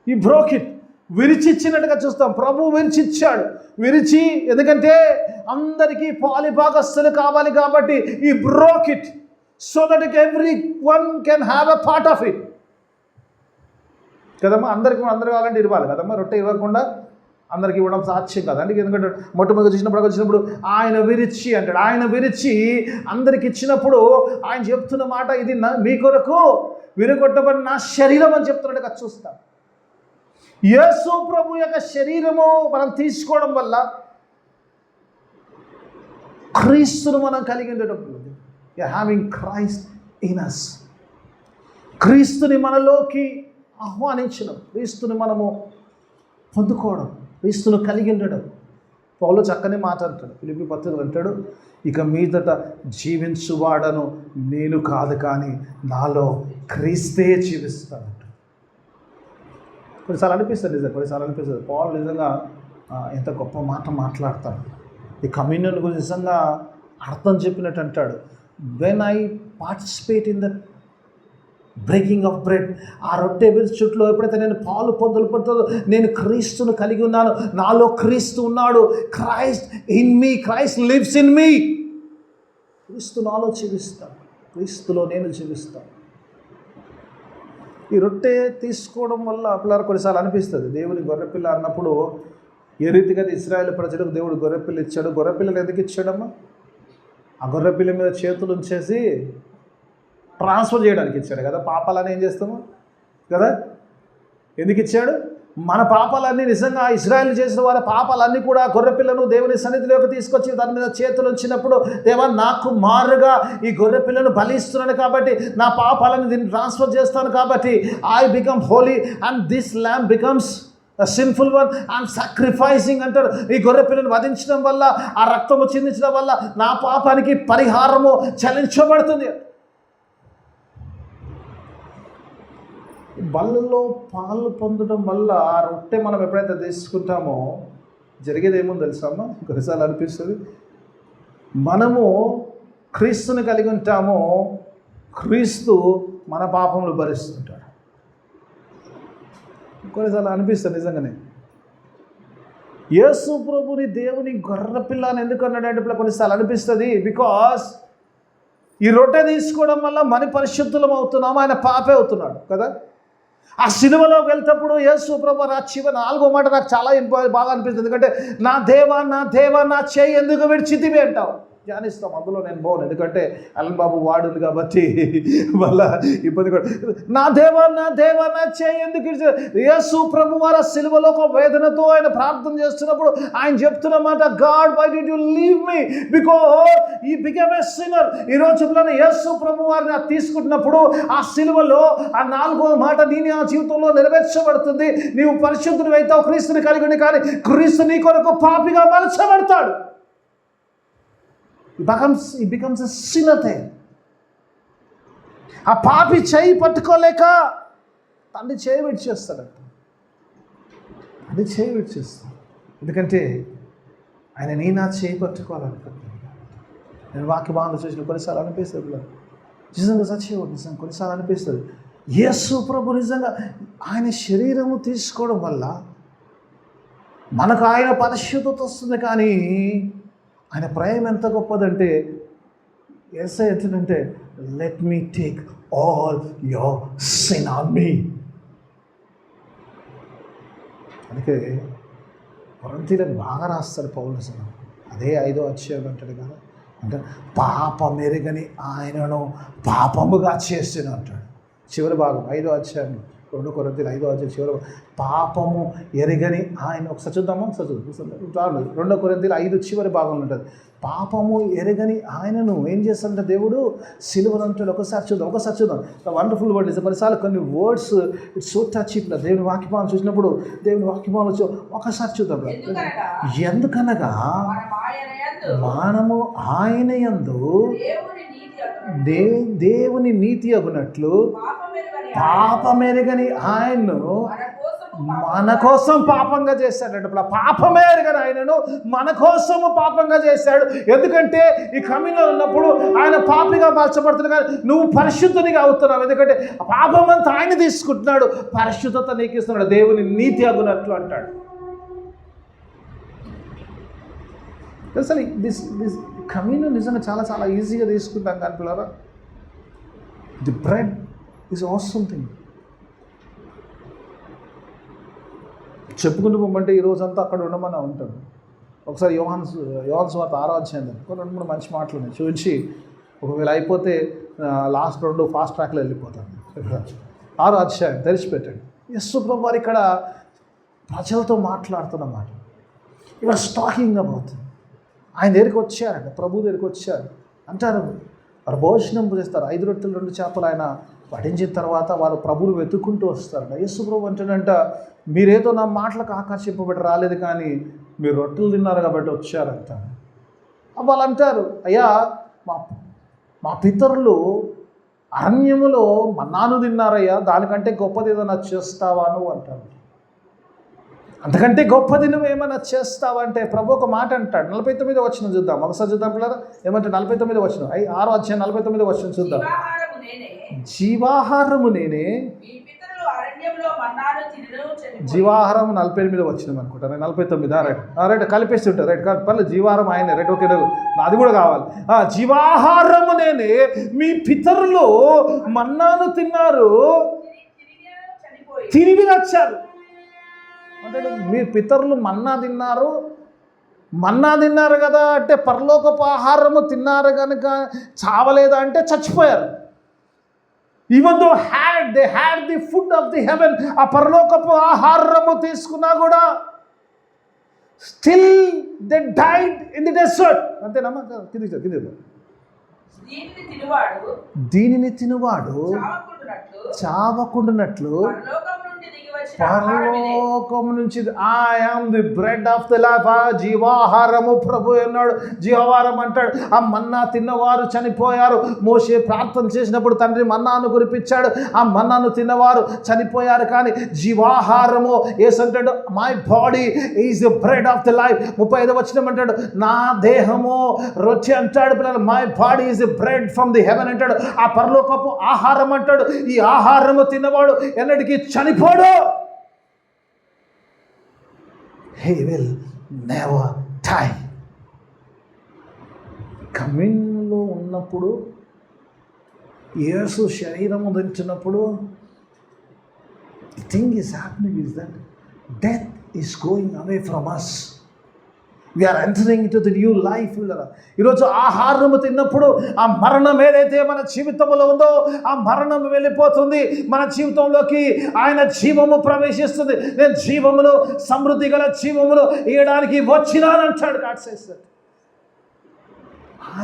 ఈ బ్రోక్ ఇట్ విరిచి ఇచ్చినట్టుగా చూస్తాం. ప్రభు విరిచి ఇచ్చాడు. విరిచి, ఎందుకంటే అందరికీ పాలిభాగస్తులు కావాలి కాబట్టి ఈ broke it so that every one can have a part of it కదమ్మా. అందరు కావాలంటే ఇవ్వాలి కదమ్మా. రొట్టె ఇవ్వకుండా అందరికి ఇవ్వడం సాధ్యం కదా. అందుకే ఎందుకంటే మొట్టమొదటి వచ్చినప్పుడు ఆయన విరిచి అంటాడు. ఆయన విరిచి అందరికి ఇచ్చినప్పుడు ఆయన చెప్తున్న మాట, ఇది మీ కొరకు విరగొట్టబడిన నా శరీరం అని చెప్తున్నట్టుగా చూస్తాం. యేసు ప్రభు యొక్క శరీరము మనం తీసుకోవడం వల్ల క్రీస్తును మనం కలిగి ఉండేటప్పుడు, హ్యావింగ్ క్రైస్ట్ ఇన్ us, క్రీస్తుని మనలోకి ఆహ్వానించడం, క్రీస్తుని మనము పొందుకోవడం, క్రీస్తును కలిగి ఉండడం. పౌలు చక్కని మాట అంటాడు, ఫిలిప్పీ పత్రికలో అంటాడు, ఇక మీదట జీవించువాడను నేను కాదు కానీ నాలో క్రీస్తే జీవిస్తాడు. కొన్నిసార్లు అనిపిస్తుంది పౌలు నిజంగా ఎంత గొప్ప మాట మాట్లాడతాడు. ఈ కమ్యూనియన్ గురించి నిజంగా అర్థం చెప్పినట్టు అంటాడు, when I participate in the breaking of bread, ఆ రొట్టె విరుచుట్లో ఎప్పుడైతే నేను పాలు పొందులు పడుతుందో నేను క్రీస్తును కలిగి ఉన్నాను, నాలో క్రీస్తు ఉన్నాడు, Christ in me, Christ lives in me. క్రీస్తు నాలో జీవిస్తాను, క్రీస్తులో నేను జీవిస్తాను. ఈ రొట్టె తీసుకోవడం వల్ల పిల్లలు కొన్నిసార్లు అనిపిస్తుంది, దేవుని గొర్రెపిల్ల అన్నప్పుడు ఏ రీతిగా ఇశ్రాయేల్ ప్రజలకు దేవుడు గొర్రెపిల్ల ఇచ్చాడు. గొర్రెపిల్లని ఎందుకు ఇచ్చాడమ్మా? ఆ గొర్రెపిల్ల మీద చేతులు ఉంచేసి ట్రాన్స్ఫర్ చేయడానికి ఇచ్చాడు కదా. పాపాలని ఏం చేస్తాము కదా, ఎందుకు ఇచ్చాడు? మన పాపాలన్నీ, నిజంగా ఇశ్రాయేల్ చేసిన వారి పాపాలన్నీ కూడా గొర్రెపిల్లను దేవుని సన్నిధిలోకి తీసుకొచ్చి దాని మీద చేతులు ఉంచినప్పుడు, దేవా నాకు మారుగా ఈ గొర్రెపిల్లను బలిస్తున్నాను కాబట్టి, నా పాపాలను దీన్ని ట్రాన్స్ఫర్ చేస్తాను కాబట్టి, I become Holi and this lamb becomes a sinful one, I'm sacrificing అంటారు. ఈ గొర్రె పిల్లను వధించడం వల్ల, ఆ రక్తము చిందించడం వల్ల నా పాపానికి పరిహారము చెల్లించబడుతుంది. బల్లలో పాలు పొందడం వల్ల ఆ రొట్టె మనం ఎప్పుడైతే తీసుకుంటామో జరిగేది ఏమో తెలుసామా? కొన్నిసార్లు అనిపిస్తుంది, మనము క్రీస్తుని కలిగి ఉంటామో క్రీస్తు మన పాపములు భరిస్తుంటాడు. కొన్నిసార్లు అనిపిస్తుంది నిజంగానే, యేసు ప్రభుని దేవుని గొర్రెపిల్ల అని ఎందుకు అన్నాడంటే ఇప్పుడు కొన్నిసార్లు అనిపిస్తుంది, బికాస్ ఈ రొట్టె తీసుకోవడం వల్ల మన పరిశుద్ధులం అవుతున్నాము, ఆయన పాపే అవుతున్నాడు కదా. ఆ సిలువలోకి వెళ్తేప్పుడు యేసు ప్రభు నా చివరి 4వ మాట నాకు చాలా బాగా అనిపిస్తుంది. ఎందుకంటే నా దేవా నా దేవా నా చేయి ఎందుకు విడిచితివి అంటావు. ధ్యానిస్తాం, అందులో నేను పోను, ఎందుకంటే అలన్ బాబు వాడుంది కాబట్టి మళ్ళా ఇబ్బంది కూడా. నా దేవా నా దేవా నా చేయి ఎందుకు విడిచి. యేసు ప్రభు వారి సిలువలో ఒక వేదనతో ఆయన ప్రార్థన చేస్తున్నప్పుడు ఆయన చెప్తున్నమాట, God why did you leave me because he become a sinner. ఈరోజు యేసు ప్రభు వారిని తీసుకుంటున్నప్పుడు ఆ సిలువలో ఆ 4వ మాట నీ జీవితంలో నెరవేర్చబడుతుంది. నీవు పరిశుద్ధుడు అవుతావు క్రీస్తుని కలిగి ఉండి, కానీ క్రీస్తు నీ కొరకు పాపిగా మలచబడతాడు. He becomes a sinner there. ఆ పాపి చేయి పట్టుకోలేక తండ్రి చేయి విడిచేస్తాడంట. తండ్రి చేయి విడిచేస్తాడు, ఎందుకంటే ఆయన నీ నా చేయి పట్టుకోవాలనుకుంటున్నాను. నేను వాక్య బాగా చూసిన కొన్నిసార్లు అనిపిస్తుంది, నిజంగా సత్యం నిజంగా కొన్నిసార్లు అనిపిస్తుంది, యేసు ప్రభు నిజంగా ఆయన శరీరము తీసుకోవడం వల్ల మనకు ఆయన పరిశుద్ధత వస్తుంది, కానీ ఆయన ప్రేమ ఎంత గొప్పదంటే యేసయ్య ఎట్లంటే, let me take all your sin on me. అందుకే కొరింథీయులకు బాగా రాస్తాడు పౌలు. అదే 5వ అధ్యాయం అంటాడు కదా, అంటే పాపమెరుగని ఆయనను పాపముగా చేసిన అంటాడు చివరి భాగం 5వ అధ్యాయం 2 కొరింథీయులు 5వ అధ్యాయం చివరి పాపము ఎరగని ఆయన. ఒకసారి చూద్దామా, ఒకసారి 2 కొరింథీయులు 5 చివరి భాగంలో ఉంటుంది. పాపము ఎరగని ఆయనను ఏం చేస్తాడంటే దేవుడు సిలువలో అంటాడు. ఒకసారి చూద్దాం. Wonderful word is. కొన్నిసార్లు కొన్ని వర్డ్స్ ఇట్స్ సో టచ్. ఇప్పుడు దేవుని వాక్యమాలను చూసినప్పుడు దేవుని వాక్యమాలను ఒకసారి చూద్దాం. ఎందుకనగా మనము ఆయన యందు దేవుని నీతి అగునట్లు పాపమెరుగని ఆయన్ను మన కోసం పాపంగా చేశాడు. ఇప్పుడు పాపమెరుగని ఆయనను మన కోసము పాపంగా చేశాడు. ఎందుకంటే ఈ కమ్యూనియన్లో ఉన్నప్పుడు ఆయన పాపిగా మార్చబడుతున్నాడు, కానీ నువ్వు పరిశుద్ధునిగా అవుతున్నావు. ఎందుకంటే పాపం అంతా ఆయన తీసుకుంటున్నాడు, పరిశుద్ధత నీకు ఇస్తున్నాడు, దేవుని నీతి అగునట్లు అంటాడు. అసలు దిస్ కమ్యూనియన్ నిజంగా చాలా చాలా ఈజీగా తీసుకుంటాం, కానీ పిల్లరా the bread is awesome thing. చెప్పుకుంటూ పోమంటే ఈ రోజంతా అక్కడ ఉండమని ఉంటాడు. ఒకసారి యోహాను సువార్త 6వ అధ్యాయం 2-3 మంచి మాటలు ఉన్నాయి చూపించి, ఒకవేళ అయిపోతే లాస్ట్ 2 ఫాస్ట్ ట్రాక్లో వెళ్ళిపోతాను. 6వ అధ్యాయం తెరిచిపెట్టండి. యేసు ప్రభు వారు ఇక్కడ ప్రజలతో మాట్లాడుతున్నమాట. ఈ వాస్ టాకింగ్ అబౌట్ ఆయన దగ్గరికి వచ్చారంట, ప్రభు దగ్గరికి వచ్చారు. అంటారు వారు భోజనం చేస్తారు, 5 రొట్టెలు 2 చేపలు ఆయన పఠించిన తర్వాత వారు ప్రభువును వెతుక్కుంటూ వస్తారంట. యేసు ప్రభు అంటాడంట, మీరేదో నా మాటలకు ఆకర్షింపబడి రాలేదు, కానీ మీరు రొట్టెలు తిన్నారు కాబట్టి వచ్చారంట. వాళ్ళు అంటారు, అయ్యా మా పితరులు అరణ్యములో మన్నాను తిన్నారయ్యా, దానికంటే గొప్పది ఏదైనా చేస్తావా నువ్వు అంటారు. అంతకంటే గొప్పది నువ్వు ఏమైనా చేస్తావంటే ప్రభు ఒక మాట అంటాడు. 49 వచనం చూద్దాం, ఒకసారి చూద్దాం పిల్లరా. ఏమంటే 49 వచనం, 6వ అధ్యాయం 49 వచనం చూద్దాం. జీవాహారము నేనే, జీవాహారం 48 వచనం అనుకుంటా, 49 రైట్ కలిపేసి ఉంటారు. రైట్ పర్లేదు, జీవాహారం ఆయనే. రైట్ ఓకే, అది కూడా కావాలి. జీవాహారము నేనే, మీ పితరులు మన్నాను తిన్నారు, తిరిగి వచ్చారు. అంటే మీ పితరులు మన్నా తిన్నారు కదా అంటే పరలోకపు ఆహారము తిన్నారు కనుక చావలేదా అంటే చచ్చిపోయారు. Even though they had the food of the heaven, ఆ పరలోకపు ఆహారము తీసుకున్నా కూడా still they died in the desert. అంతేనమ్మా? దీనిని తినువాడు చావకుండునట్లు పరలోకం నుంచి I am the bread of the life. జీవాహారము ప్రభు అన్నాడు, జీవాహారం అంటాడు. ఆ మన్నా తిన్నవారు చనిపోయారు. మోషే ప్రార్థన చేసినప్పుడు తండ్రి మన్నాను కురిపించాడు, ఆ మన్నాను తిన్నవారు చనిపోయారు. కానీ జీవాహారము యేసు అంటాడు, my body is the bread of the life. 35వ వచనం అంటాడు, నా దేహము రొట్టె అంటాడు పిల్లలు. My body is the bread from the heaven అంటాడు. ఆ పరలోకపు ఆహారం అంటాడు. ఈ ఆహారము తిన్నవాడు ఎన్నటికీ చనిపోడు. He will never die. కమ్యూన్లో ఉన్నప్పుడు, యేసు శరీరము ధరించినప్పుడు, the thing is happening is that death is going away from us. We are entering into the new life. ఈరోజు ఆహారము తిన్నప్పుడు ఆ మరణం ఏదైతే మన జీవితంలో ఉందో ఆ మరణం వెళ్ళిపోతుంది. మన జీవితంలోకి ఆయన జీవము ప్రవేశిస్తుంది. నేను జీవమును, సమృద్ధి గల జీవమును ఇవ్వడానికి వచ్చినానంటాడు. God says that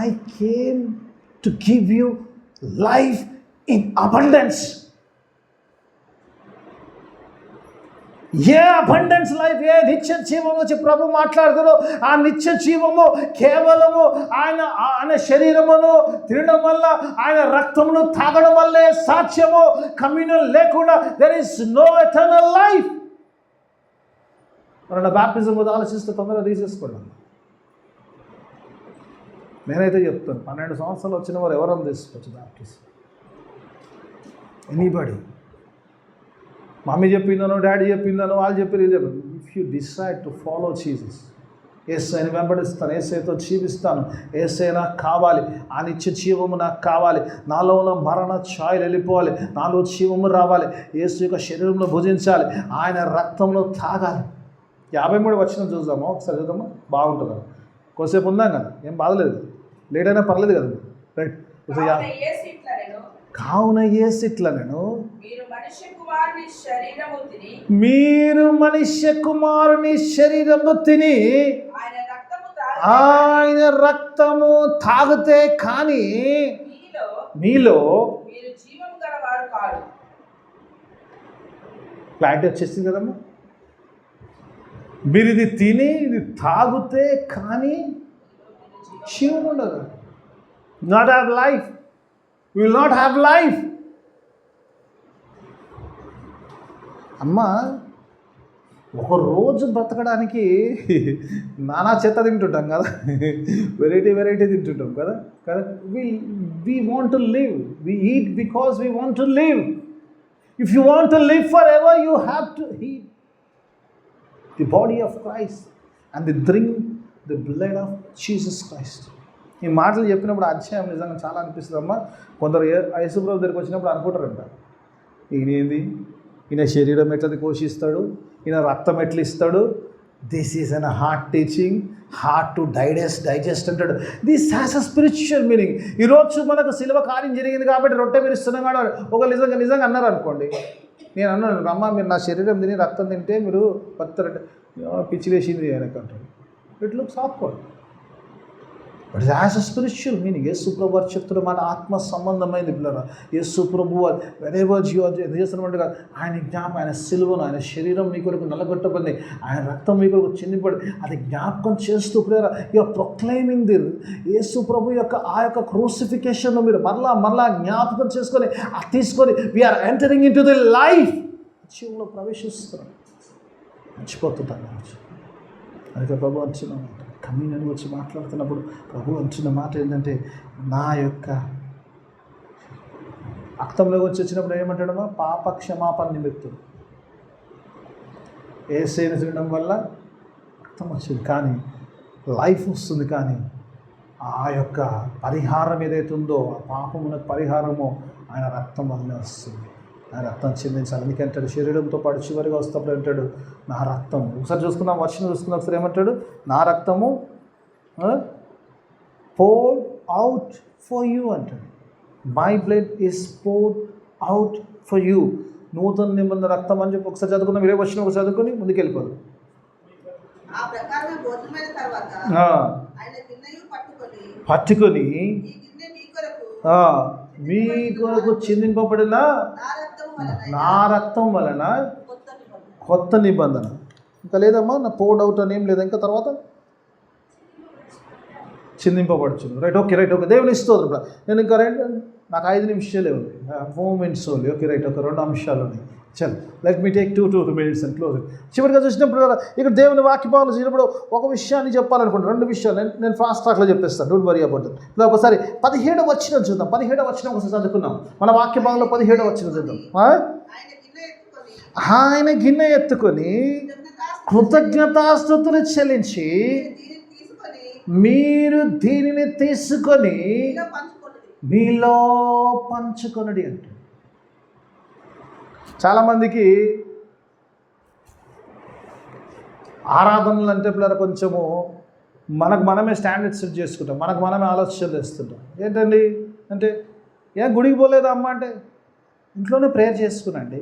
I came to give you life in abundance. A abundance life, a నిత్య జీవం వచ్చి ప్రభు మాట్లాడుతారో ఆ నిత్య జీవము కేవలము ఆయన శరీరమును తినడం వల్ల, ఆయన రక్తమును తాగడం వల్లే సాక్ష్యము. కమ్యూనియన్ లేకుండా there is no eternal life. మన బాప్టిజం మీద ఆలోచిస్తే తొందరగా తీసేసుకోండి. నేనైతే చెప్తాను, 12 సంవత్సరాలు వచ్చిన వారు ఎవరన్నా తీసుకోవచ్చు బాప్టిజం. ఎనీబడి. మమ్మీ చెప్పిందనో, డాడీ చెప్పిందనో, వాళ్ళు చెప్పారు, ఇది చెప్పారు. If you decide to follow Jesus, యేసయ్యని వెంబడిస్తాను, యేసయ్యతో జీవిస్తాను, యేసయ్య నాకు కావాలి, ఆ నిత్య జీవము నాకు కావాలి, నాలో ఉన్న మరణ ఛాయలు వెళ్ళిపోవాలి, నాలో జీవము రావాలి, యేసు యొక్క శరీరంలో భుజించాలి, ఆయన రక్తంలో తాగాలి. 53 వచనం చూద్దామా ఒకసారి, చూద్దామా, బాగుంటుంది. కొద్దిసేపు ఉందాం కదా, ఏం బాధలేదు, లేట్ అయినా పర్లేదు కదా. రైట్. కావున యేసు ఇట్లా, నేను మీరు మనుష్య కుమారుని శరీరము తిని ఆయన రక్తము తాగితే కానీ మీలో క్లారిటీ వచ్చేసింది కదమ్మా. మీరు ఇది తిని ఇది తాగితే కానీ జీవం ఉండదు. Not have life, will not have life. అమ్మ, ఒక రోజు బ్రతకడానికి నానా చెత్త తింటుంటాం కదా, వెరైటీ తింటుంటాం కదా కదా. we want to live, we eat because we want to live. If you want to live forever, you have to eat the body of Christ and drink the blood of Jesus Christ. ఈ మాటలు చెప్పినప్పుడు అధ్యాయం నిజంగా చాలా అనిపిస్తుంది అమ్మ. కొందరు యేసుప్రభు దగ్గరికి వచ్చినప్పుడు అనుకుంటారంట, ఈయన శరీరం ఎట్లది పోషిస్తాడు, ఈయన రక్తం ఎట్లా ఇస్తాడు. This is an heart teaching, heart to digest అంటాడు. This has a spiritual meaning. ఈరోజు మనకు శిలువ కార్యం జరిగింది కాబట్టి రొట్టె మీరు ఇస్తున్నాం కానీ ఒక నిజంగా అన్నారు అనుకోండి. నేను అన్నాను, అమ్మ మీరు నా శరీరం తిని రక్తం తింటే మీరు పత్తారంటే పిచ్చి వేసింది ఆయనకు అంటాడు. It looks awkward, but it has a spiritual meaning. Yesu ప్రభు వారు చెప్తున్న మన ఆత్మ సంబంధమైనది పిల్లరా. యేసు ప్రభు వారు వెరెవర్ యు ఆర్ చేస్తున్నట్టుగా ఆయన జ్ఞాపకం, ఆయన సిలువను, ఆయన శరీరం మీ కొరకు నలగొట్టబడింది, ఆయన రక్తం మీ కొరకు చిందిపడి అది జ్ఞాపకం చేస్తూ పిల్లరా you are proclaiming the Yesu ప్రభు యొక్క ఆ యొక్క క్రూసిఫికేషన్ను మీరు మరలా జ్ఞాపకం చేసుకొని తీసుకొని we are entering in to the life, జీవంలో ప్రవేశిస్తున్నాం. మర్చిపోతుంటాను రోజు. అందుకే ప్రభు అంటున్న మాట, కమ్యూనియన్ గురించి మాట్లాడుతున్నప్పుడు ప్రభు అంటున్న మాట ఏంటంటే, నా యొక్క రక్తంలో వచ్చి వచ్చినప్పుడు ఏమంటాడమ్మా, పాప క్షమాపణ నిమిత్తం. యేసుని తినడం వల్ల రక్తం వచ్చింది, కానీ లైఫ్ వస్తుంది. కానీ ఆ యొక్క పరిహారం ఏదైతే ఉందో, ఆ పాపమునకు పరిహారమో ఆయన రక్తం వల్లనే వస్తుంది. ఆయన రక్తం చెందించాలి. అందుకే అంటాడు, శరీరంతో పాటు చివరిగా వస్తప్పుడు అంటాడు, నా రక్తం. ఒకసారి చూసుకుందాం, వర్షం చూసుకుందాం ఒకసారి. ఏమంటాడు, నా రక్తము poured out for you అంటాడు. My blood is poured out for you. నూతన నిబంధన రక్తం అని చెప్పి ఒకసారి చదువుకుందాం. 20 వచ్చిన ఒకసారి చదువుకొని ముందుకెళ్ళిపోదు. పట్టుకొని మీ కొరకు చిందింపబడిన నా రక్తం వలన కొత్త నిబంధన. ఇంకా లేదమ్మా, నా poured out అని ఏం లేదా ఇంకా తర్వాత చిందింపబడుచుంది. రైట్, ఓకే, దేవుని స్తోత్రం. నేను ఇంకా నాకు 5 నిమిషాలే ఉంది, 4 minutes ఓన్లీ. ఓకే, రైట్, ఒక 2 అంశాలు ఉన్నాయి. చల్, let me take 2 minutes and close. చివరిగా చూసినప్పుడు ఇక్కడ దేవుని వాక్యభావన చూసినప్పుడు ఒక విషయాన్ని చెప్పాలనుకుంటున్నాను. 2 విషయాలు నేను ఫాస్ట్ ట్రాక్లో చెప్పేస్తాను, డోంట్ వరీ అబౌట్ ఇట్. ఇలా ఒకసారి 17వ వచనం చూద్దాం. 17వ వచనం ఒకసారి చదువుకున్నాం. మన వాక్యభావంలో 17వ వచనం చూద్దాం. ఆయన గిన్నె ఎత్తుకొని కృతజ్ఞతాస్తుతులు చెల్లించి, మీరు దీనిని తీసుకొని మీలో పంచుకొనడి అంటే. చాలామందికి ఆరాధనలు అంటే పిల్లలు కొంచెము మనకు మనమే స్టాండర్డ్ సెట్ చేసుకుంటాం, మనకు మనమే ఆలోచనలు వేస్తుంటాం. ఏంటండి అంటే, ఏం గుడికి పోలేదా అమ్మ అంటే, ఇంట్లోనే ప్రేయర్ చేసుకునండి.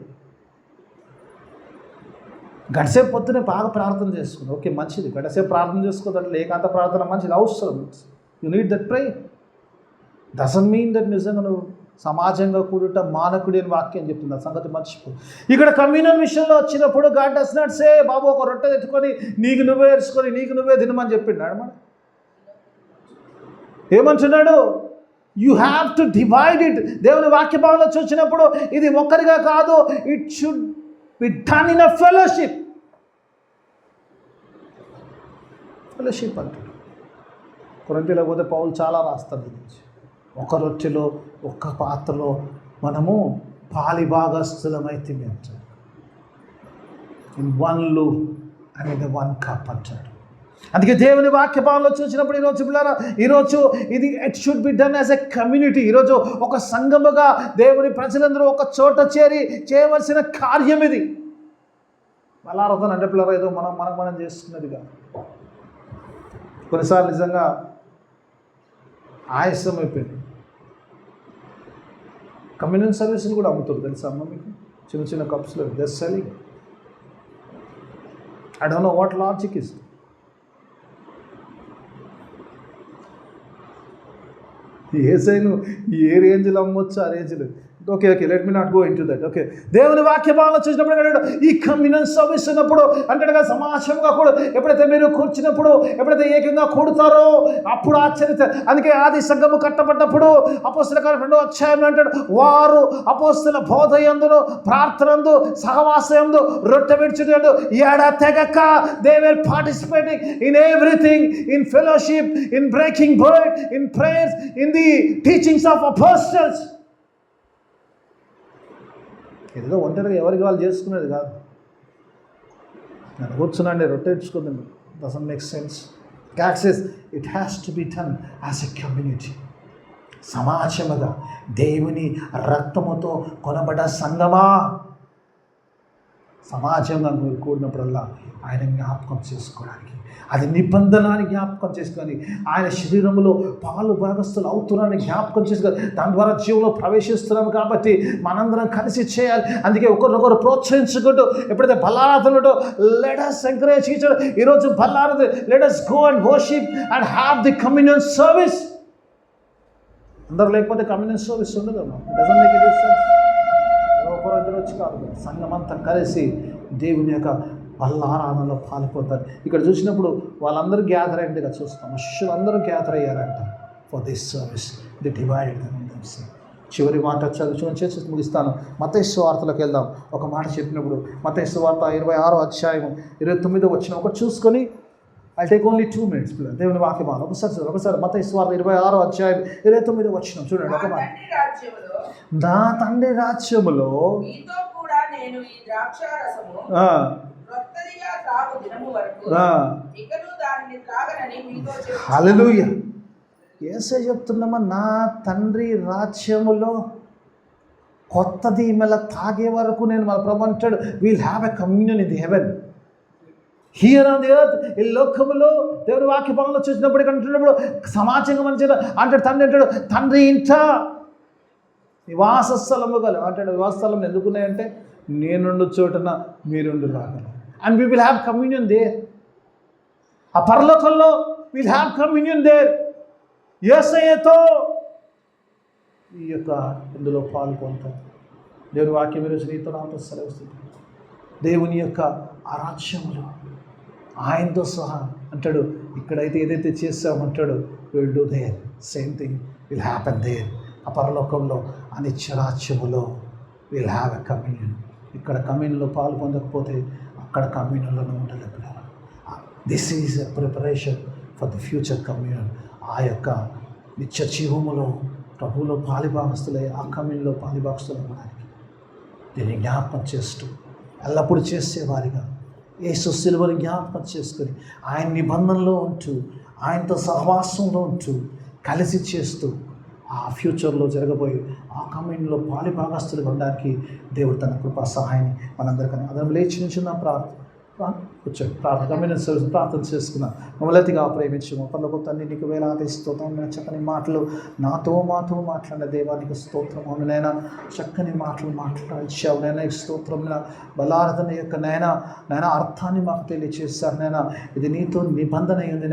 గడిసేపు పొద్దునే బాగా ప్రార్థన చేసుకుని, ఓకే మంచిది. గడిసేపు ప్రార్థన చేసుకోదంటే ఏకాంత ప్రార్థన మంచిది, అవసరం. You need that pray. Doesn't mean that నిజంగా నువ్వు సమాజంగా కూడుట మానకుడి అని వాక్యం చెప్తుంది. ఆ సంగతి మర్చిపో. ఇక్కడ కమ్యూనల్ విషయంలో వచ్చినప్పుడు గాడ్ డస్ నాట్ సే, బాబు ఒక రొట్టె తెచ్చుకొని నీకు నువ్వే వేసుకొని నీకు నువ్వే తినమని చెప్పిండాడు. మన ఏమంటున్నాడు, you have to divide it. దేవుని వాక్యభావంలో చూసినప్పుడు ఇది ఒక్కరిగా కాదు, it should be done in a fellowship. Fellowship అంటాడు. కొరింథీయులకు పోతే పౌలు చాలా రాస్తాడు గురించి. ఒక రొట్టెలో ఒక్క పాత్రలో మనము పాలిభాగస్థులమైతే అంటాడు. In 1 loaf and in 1 cup అంటాడు. అందుకే దేవుని వాక్యభావంలో చూసినప్పుడు ఈరోజు ఇది it should be done as a community. ఈరోజు ఒక సంఘముగా దేవుని ప్రజలందరూ ఒక చోట చేరి చేయవలసిన కార్యం ఇది. బలారథం అంటే పిల్లలు ఏదో మనం చేసుకున్నదిగా. కొన్నిసార్లు నిజంగా ఆయాసం అయిపోయింది. కమ్యూనియన్ సర్వీసులు కూడా అమ్ముతారు తెలుసా అమ్మ మీకు, చిన్న చిన్న కప్స్లో. Just selling. I don't know what logic is. ఏసైను ఏ రేంజ్లో అమ్మొచ్చు ఆ రేంజ్లో. Okay, let me not go in to that. Okay, దేవుని వాక్యభావంలో చూసినప్పుడు అంటాడు, ఈ కమ్యూనల్ సర్వీస్ ఉన్నప్పుడు అంటాడుగా, సమాజంగా కూడా ఎప్పుడైతే మీరు కూర్చున్నప్పుడు, ఎప్పుడైతే ఏకంగా కూడుతారో అప్పుడు ఆశ్చర్య. అందుకే ఆది సంఘము కట్టబడ్డప్పుడు అపోస్తల కార్యం 2వ అధ్యాయంలో అంటాడు, వారు అపోస్తల బోధ యందును ప్రార్థనందు సహవాసయందు రొట్టె విడుచుటందు ఎడతెగక they were participating in everything, in fellowship, in breaking bread, in prayers, in the teachings of apostles. ఏదో ఒంటరిగా ఎవరికి వాళ్ళు చేసుకునేది కాదు. నేను కూర్చున్నాండి రొట్టె ఇచ్చుకుందండి, doesn't make sense. God says it has to be done as a community. సమాజముగా దేవుని రక్తముతో కొనబడ్డ సంఘమా, సమాజంగా మీరు కూడినప్పుడల్లా ఆయన జ్ఞాపకం చేసుకోవడానికి, అది నిబంధనని జ్ఞాపకం చేసుకొని, ఆయన శరీరంలో పాలు భాగస్థులు అవుతున్నారని జ్ఞాపకం చేసుకొని, దాని ద్వారా జీవంలో ప్రవేశిస్తున్నాం కాబట్టి మనందరం కలిసి చేయాలి. అందుకే ఒకరినొకరు ప్రోత్సహించుకుంటూ ఎప్పుడైతే బల్లారాధనలో let us encourage each other. ఈరోజు బల్లారాధన, let us go and worship and have the communion service. అందరూ లేకపోతే కమ్యూనియన్ సర్వీస్ ఉండదమ్మా. Doesn't make any sense. ఒకరిద్దరు వచ్చి కాదు, సంఘం అంతా కలిసి దేవుని యొక్క బల్లారాధనలో పాల్పొందారు. ఇక్కడ చూసినప్పుడు వాళ్ళందరూ గ్యాదర్ అయిందిగా చూస్తాం. మనుషులు అందరూ గ్యాదర్ అయ్యారంట for this service. The divided themselves. చివరి మాట చేసి ముగిస్తాను. మత్తయి సువార్తలోకి వెళ్దాం. ఒక మాట చెప్పినప్పుడు మత్తయి సువార్త 26వ అధ్యాయం 29వ వచనం ఒకటి చూసుకొని, ఐ టేక్ ఓన్లీ 2 minutes దేవుని వాక్యమాలు ఒకసారి మత్తయి సువార్త 26వ అధ్యాయం 29వ వచనం చూడండి. ఒక మాట, నా తండ్రి రాజ్యములో హల్లెలూయా. యేసయ్య చెప్తున్నామా, నా తండ్రి రాజ్యములో కొత్తది మెల్ల తాగే వరకు నేను మన ప్రభు అంటాడు, we'll have a communion in the haven here on the earth. ఈ లోకములో దేవుని వాక్య భాగంలో చూసినప్పుడు అంటున్నప్పుడు సమాజంగా మన చేత అంటాడు, తండ్రి అంటాడు, తండ్రి ఇంట నివాస స్థలము గల అంటాడు. నివాస స్థలం ఎందుకున్నాయంటే, నేనుండు చోటన మీరుండు రాగల. And we will have communion there. ఆ పరలోకంలో విల్ హ్యావ్ కమ్యూనియన్ దేర్. యేసయ్యతో ఈ యొక్క ఇందులో పాల్గొంటాం. దేవుని వాక్యం ఈరోజు నీతో నాతో సెలవుస్తుంది. దేవుని యొక్క ఆరాధ్యములో ఆయనతో సహా అంటాడు, ఇక్కడైతే ఏదైతే చేస్తామంటాడు, will do there same thing will happen there. ఆ పరలోకంలో ఆ నిత్యరాజ్యములో విల్ హ్యావ్ ఎ కమ్యూనియన్. ఇక్కడ కమ్యూనియన్లో పాల్పొందకపోతే అక్కడ కమ్యూనియన్లోనే ఉండలేదు. This is a preparation for the future communion. ఆ యొక్క నిత్య జీవములో ప్రభువులో పాలిభాగస్తులై ఆ కమ్యూనియన్లో పాలిభాగస్తులు అవ్వడానికి దీన్ని జ్ఞాపకం చేస్తూ ఎల్లప్పుడూ చేసేవారిగా యేసు సిలువను జ్ఞాపకం చేసుకొని ఆయన నిబంధనలో ఉంటూ ఆయనతో సహవాసంలో ఉంటూ కలిసి చేస్తూ ఆ ఫ్యూచర్లో జరగబోయే ఆ కమ్యూనియన్లో పాలిభాగస్తులుగా ఉండడానికి దేవుడు తన కృపా సహాయాన్ని మనందరికీ అందరం లేచి నుంచున్నాం. కూర్చోండి. కమ్యూనియన్ సర్వీస్ ప్రార్థన చేసుకున్నాం. మమ్మల్ని అతిగా ప్రేమించము పర్లోక తండ్రి, నీకు వేలాది స్తోత్రం. చక్కని మాటలు మాతో మాట్లాడిన దేవానికి స్తోత్రం. అవునైనా చక్కని మాటలు మాట్లాడించావు నైనా, ఈ స్తోత్రం. బలార్థన యొక్క నైనా అర్థాన్ని మాకు తెలియచేశారు నైనా. ఇది నీతో నిబంధన అయింది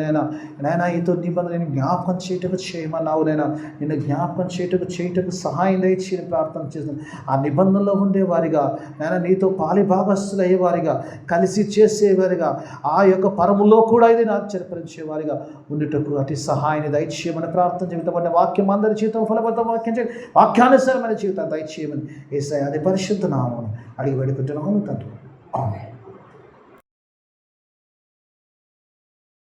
నైనా ఈతో నిబంధన జ్ఞాపకం చేయమన్నావు నైనా. నిన్ను జ్ఞాపకం చేయటకు సహాయం దయచి ప్రార్థన చేస్తున్నాను. ఆ నిబంధనలో ఉండేవారిగా నైనా, నీతో పాలిభాగస్తులు అయ్యేవారిగా, కలిసి చేసేవారిగా, ఆ యొక్క పరములో కూడా ఇది ఆశ్చర్యపరిచేవారిగా ఉండుటకు అతి సహాయాన్ని దయచేయమని ప్రార్థన జీవితం వాక్యం అందరి జీవితం ఫలబద్ధ వాక్యం చేయండి. వాక్యానుసారమైన జీవితాన్ని దయచేయమని యేసయ్య అది పరిశుద్ధ నామమున అడిగి వేడుకుంటున్నాము తండ్రి. ఆమేన్.